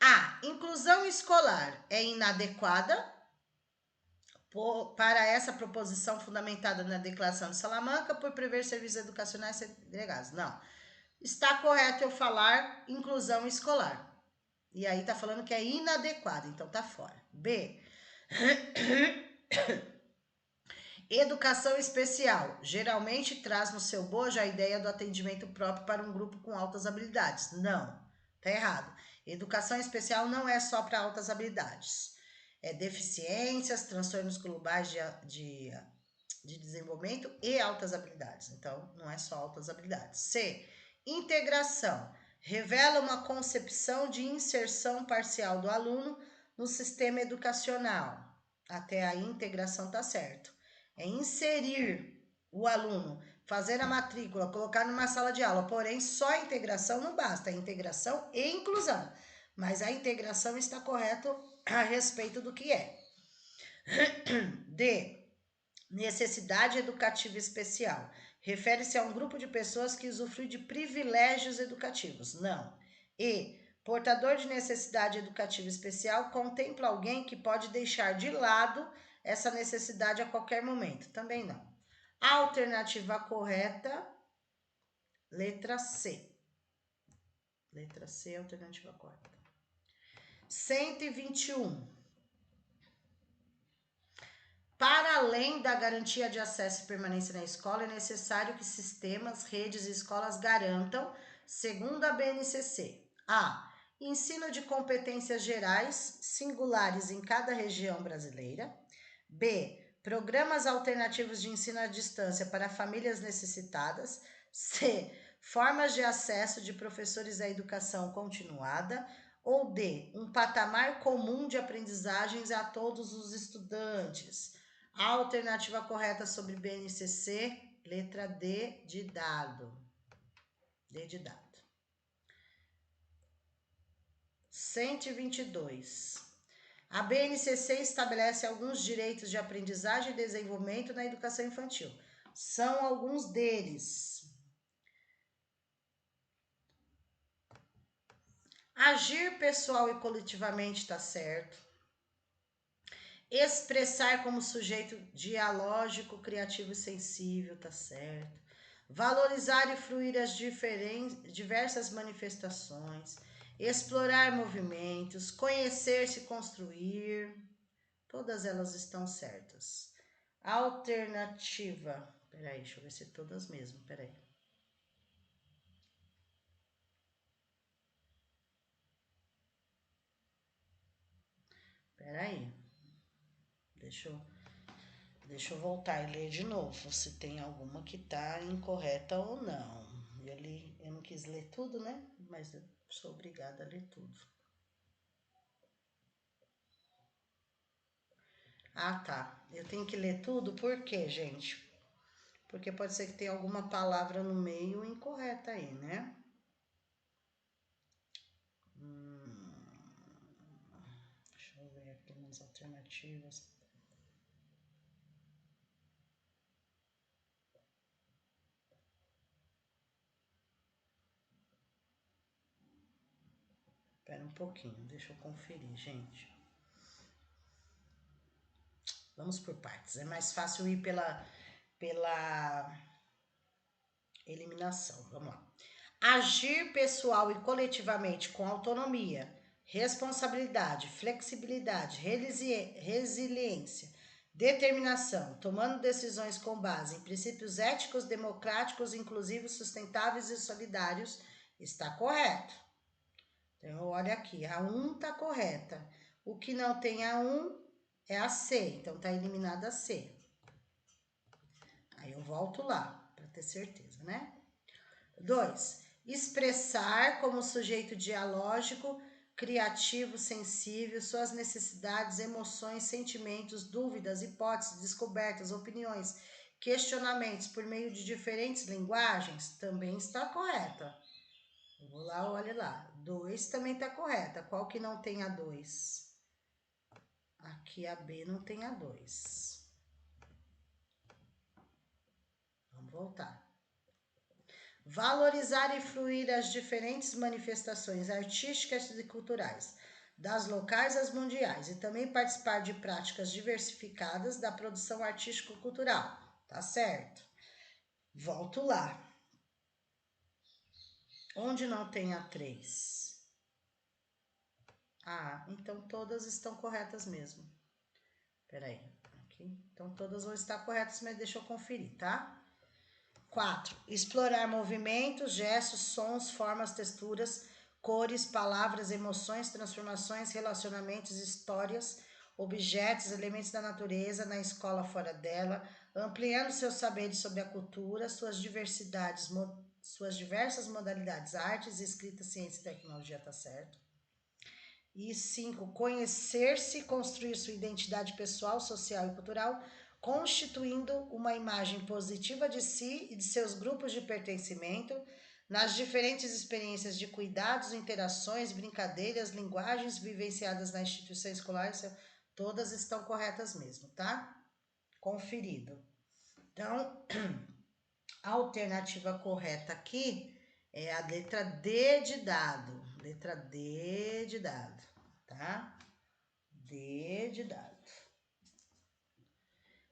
A. Inclusão escolar é inadequada para essa proposição fundamentada na Declaração de Salamanca por prever serviços educacionais segregados. Não. Está correto eu falar inclusão escolar. E aí tá falando que é inadequado, então tá fora. B. Educação especial. Geralmente traz no seu bojo a ideia do atendimento próprio para um grupo com altas habilidades. Não, tá errado. Educação especial não é só para altas habilidades. É deficiências, transtornos globais de desenvolvimento e altas habilidades. Então, não é só altas habilidades. C. Integração. Revela uma concepção de inserção parcial do aluno no sistema educacional. Até a integração tá certo. É inserir o aluno, fazer a matrícula, colocar numa sala de aula. Porém, só a integração não basta. É integração e inclusão. Mas a integração está correta a respeito do que é. D. Necessidade educativa especial. Refere-se a um grupo de pessoas que usufrui de privilégios educativos. Não. E. Portador de necessidade educativa especial contempla alguém que pode deixar de lado essa necessidade a qualquer momento. Também não. A alternativa correta, letra C. Letra C, alternativa correta. 121. Para além da garantia de acesso e permanência na escola, é necessário que sistemas, redes e escolas garantam, segundo a BNCC, a. Ensino de competências gerais, singulares em cada região brasileira. B. Programas alternativos de ensino à distância para famílias necessitadas. C. Formas de acesso de professores à educação continuada. Ou D. Um patamar comum de aprendizagens a todos os estudantes. A alternativa correta sobre BNCC, letra D de dado. D de dado. 122. A BNCC estabelece alguns direitos de aprendizagem e desenvolvimento na educação infantil. São alguns deles. Agir pessoal e coletivamente está certo. Expressar como sujeito dialógico, criativo e sensível está certo. Valorizar e fruir as diversas manifestações. Explorar movimentos, conhecer-se e construir. Todas elas estão certas. Alternativa. Peraí, deixa eu ver se todas mesmo. Peraí. Peraí. Deixa eu voltar e ler de novo, se tem alguma que tá incorreta ou não. Eu não quis ler tudo, né? Mas eu sou obrigada a ler tudo. Ah, tá. Eu tenho que ler tudo, por quê, gente? Porque pode ser que tenha alguma palavra no meio incorreta aí, né? Deixa eu ver aqui nas alternativas. Espera um pouquinho, deixa eu conferir, gente. Vamos por partes. É mais fácil ir pela eliminação. Vamos lá. Agir pessoal e coletivamente com autonomia, responsabilidade, flexibilidade, resiliência, determinação, tomando decisões com base em princípios éticos, democráticos, inclusivos, sustentáveis e solidários, está correto. Então, olha aqui, a 1 está correta. O que não tem a 1 é a C, então está eliminada a C. Aí eu volto lá, para ter certeza, né? 2. Expressar como sujeito dialógico, criativo, sensível, suas necessidades, emoções, sentimentos, dúvidas, hipóteses, descobertas, opiniões, questionamentos por meio de diferentes linguagens, também está correta. Eu vou lá, olha lá. 2 também está correta. Qual que não tem a 2? Aqui a B não tem a 2. Vamos voltar. Valorizar e fruir as diferentes manifestações artísticas e culturais, das locais às mundiais, e também participar de práticas diversificadas da produção artístico-cultural. Tá certo? Volto lá. Onde não tem a 3? Ah, então todas estão corretas mesmo. Peraí, aqui. Então todas vão estar corretas, mas deixa eu conferir, tá? 4. Explorar movimentos, gestos, sons, formas, texturas, cores, palavras, emoções, transformações, relacionamentos, histórias, objetos, elementos da natureza na escola fora dela, ampliando seus saberes sobre a cultura, suas diversas modalidades, artes, escrita, ciência e tecnologia, tá certo? E 5. Conhecer-se, construir sua identidade pessoal, social e cultural, constituindo uma imagem positiva de si e de seus grupos de pertencimento, nas diferentes experiências de cuidados, interações, brincadeiras, linguagens vivenciadas na instituição escolar, todas estão corretas mesmo, tá? Conferido. Então, a alternativa correta aqui é a letra D de dado. Letra D de dado, tá? D de dado.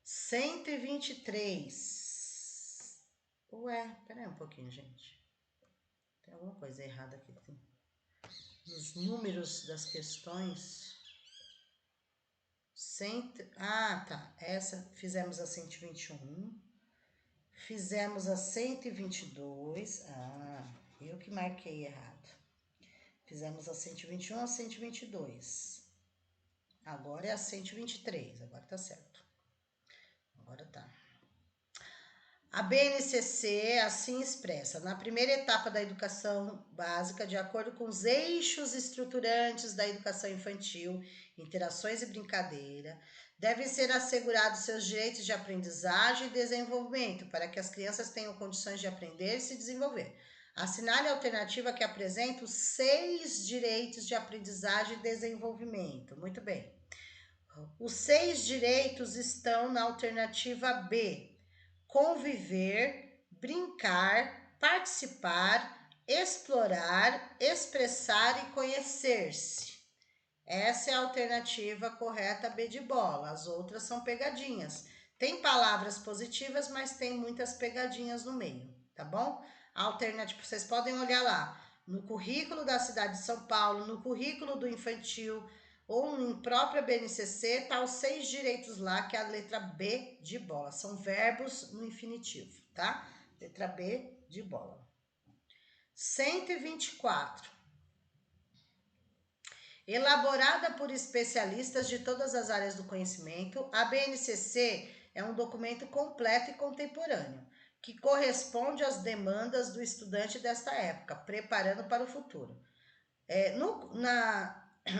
123. Ué, peraí um pouquinho, gente. Tem alguma coisa errada aqui. Nos números das questões. Ah, tá. Essa fizemos a 121. Fizemos a 122. Ah, eu que marquei errado. Fizemos a 121 a 122. Agora é a 123. Agora tá certo. Agora tá. A BNCC assim expressa: na primeira etapa da educação básica, de acordo com os eixos estruturantes da educação infantil, interações e brincadeira, devem ser assegurados seus direitos de aprendizagem e desenvolvimento para que as crianças tenham condições de aprender e se desenvolver. Assinale a alternativa que apresenta os 6 direitos de aprendizagem e desenvolvimento. Muito bem. Os 6 direitos estão na alternativa B: conviver, brincar, participar, explorar, expressar e conhecer-se. Essa é a alternativa correta, B de bola. As outras são pegadinhas. Tem palavras positivas, mas tem muitas pegadinhas no meio, tá bom? A alternativa, vocês podem olhar lá, no currículo da cidade de São Paulo, no currículo do infantil ou em própria BNCC, tá os 6 direitos lá, que é a letra B de bola. São verbos no infinitivo, tá? Letra B de bola. 124. Elaborada por especialistas de todas as áreas do conhecimento, a BNCC é um documento completo e contemporâneo, que corresponde às demandas do estudante desta época, preparando para o futuro.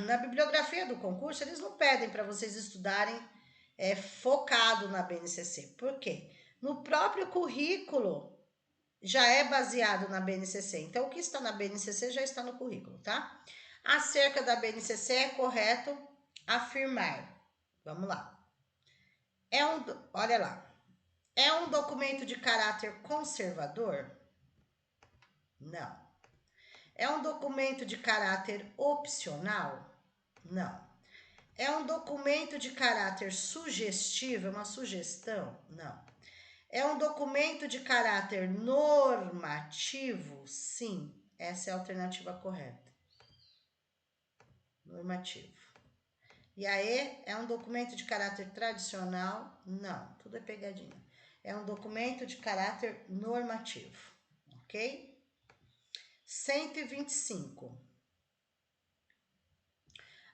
Na bibliografia do concurso, eles não pedem para vocês estudarem focado na BNCC. Por quê? No próprio currículo já é baseado na BNCC. Então, o que está na BNCC já está no currículo, tá? Acerca da BNCC, é correto afirmar. Vamos lá. Olha lá. É um documento de caráter conservador? Não. É um documento de caráter opcional? Não. É um documento de caráter sugestivo, uma sugestão? Não. É um documento de caráter normativo? Sim. Essa é a alternativa correta. Normativo. E aí, é um documento de caráter tradicional? Não, tudo é pegadinha. É um documento de caráter normativo, ok? 125.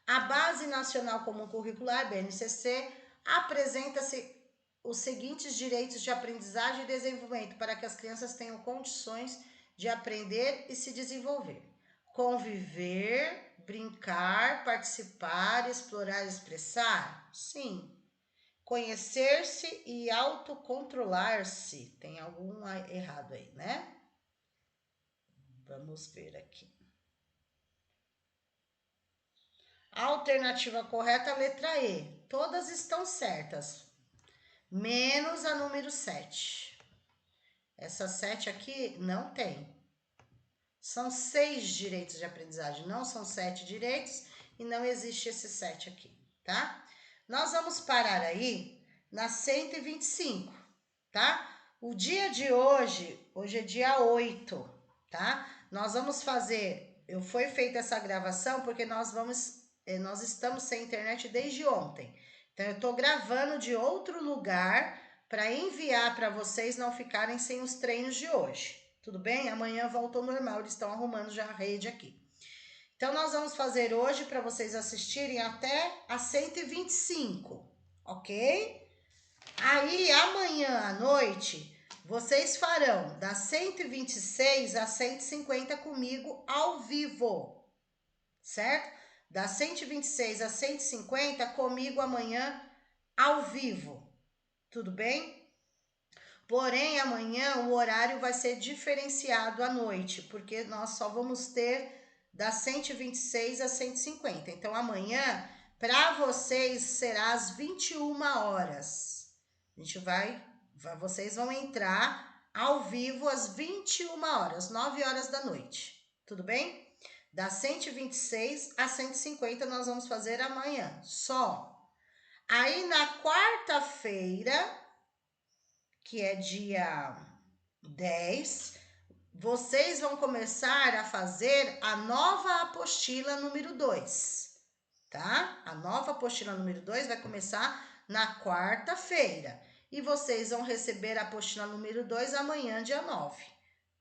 A Base Nacional Comum Curricular, BNCC, apresenta-se os seguintes direitos de aprendizagem e desenvolvimento para que as crianças tenham condições de aprender e se desenvolver. Conviver, brincar, participar, explorar e expressar? Sim. Conhecer-se e autocontrolar-se. Tem algum errado aí, né? Vamos ver aqui. A alternativa correta, a letra E. Todas estão certas, menos a número 7. Essa 7 aqui não tem. São 6 direitos de aprendizagem, não são 7 direitos e não existe esse 7 aqui, tá? Nós vamos parar aí na 125, tá? O dia de hoje é dia 8, tá? Nós vamos fazer, foi feita essa gravação porque nós estamos sem internet desde ontem. Então, eu tô gravando de outro lugar para enviar para vocês não ficarem sem os treinos de hoje. Tudo bem? Amanhã volta ao normal, eles estão arrumando já a rede aqui. Então, nós vamos fazer hoje para vocês assistirem até a 125, ok? Aí, amanhã à noite, vocês farão das 126 a 150 comigo ao vivo, certo? Das 126 a 150 comigo amanhã ao vivo, tudo bem? Porém, amanhã o horário vai ser diferenciado à noite, porque nós só vamos ter das 126 a 150. Então, amanhã, para vocês, será às 21 horas. Vocês vão entrar ao vivo às 21 horas, 9 horas da noite. Tudo bem? Das 126 a 150 nós vamos fazer amanhã, só. Aí, na quarta-feira, que é dia 10, vocês vão começar a fazer a nova apostila número 2, tá? A nova apostila número 2 vai começar na quarta-feira e vocês vão receber a apostila número 2 amanhã, dia 9.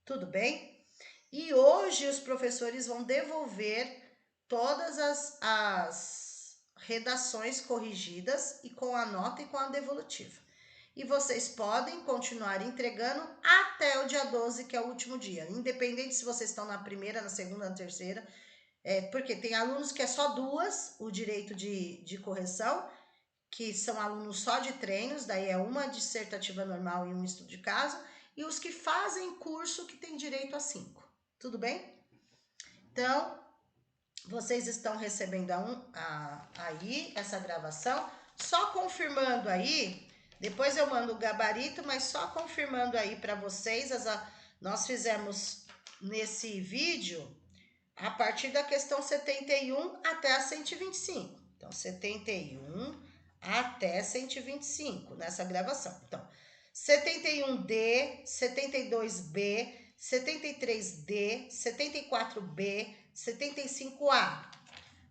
Tudo bem? E hoje os professores vão devolver todas as redações corrigidas e com a nota e com a devolutiva. E vocês podem continuar entregando até o dia 12, que é o último dia. Independente se vocês estão na primeira, na segunda, na terceira. Porque tem alunos que é só 2, o direito de correção, que são alunos só de treinos, daí é uma dissertativa normal e um estudo de caso. E os que fazem curso que tem direito a 5. Tudo bem? Então, vocês estão recebendo aí essa gravação. Só confirmando aí, depois eu mando o gabarito, mas só confirmando aí para vocês. Nós fizemos nesse vídeo a partir da questão 71 até a 125. Então, 71 até 125 nessa gravação. Então, 71D, 72B, 73D, 74B, 75A,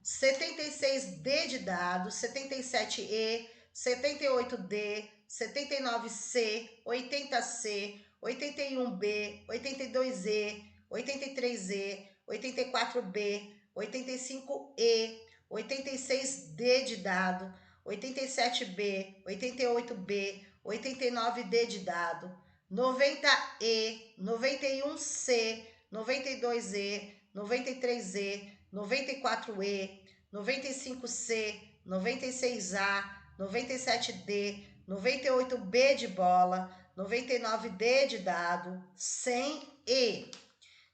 76D de dado, 77E, 78D, 79C, 80C, 81B, 82E, 83E, 84B, 85E, 86D de dado, 87B, 88B, 89D de dado, 90E, 91C, 92E, 93E, 94E, 95C, 96A, 97D, 98B de bola, 99D de dado, 100E,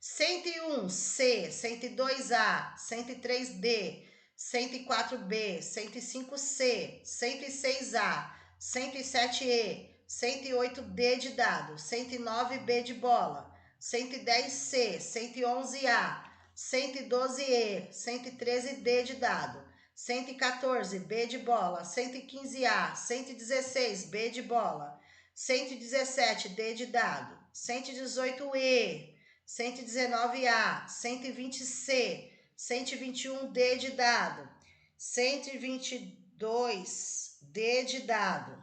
101C, 102A, 103D, 104B, 105C, 106A, 107E, 108D de dado, 109B de bola, 110C, 111A, 112E, 113D de dado, 114B de bola, 115A, 116B de bola, 117D de dado, 118E, 119A, 120C, 121D de dado, 122D de dado,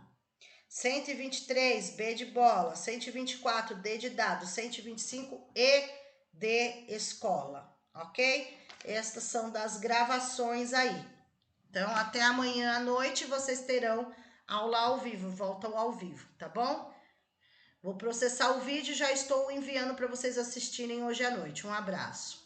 123B de bola, 124D de dado, 125E de escola, ok? Estas são das gravações aí. Então, até amanhã à noite vocês terão aula ao vivo, voltam ao vivo, tá bom? Vou processar o vídeo e já estou enviando para vocês assistirem hoje à noite. Um abraço.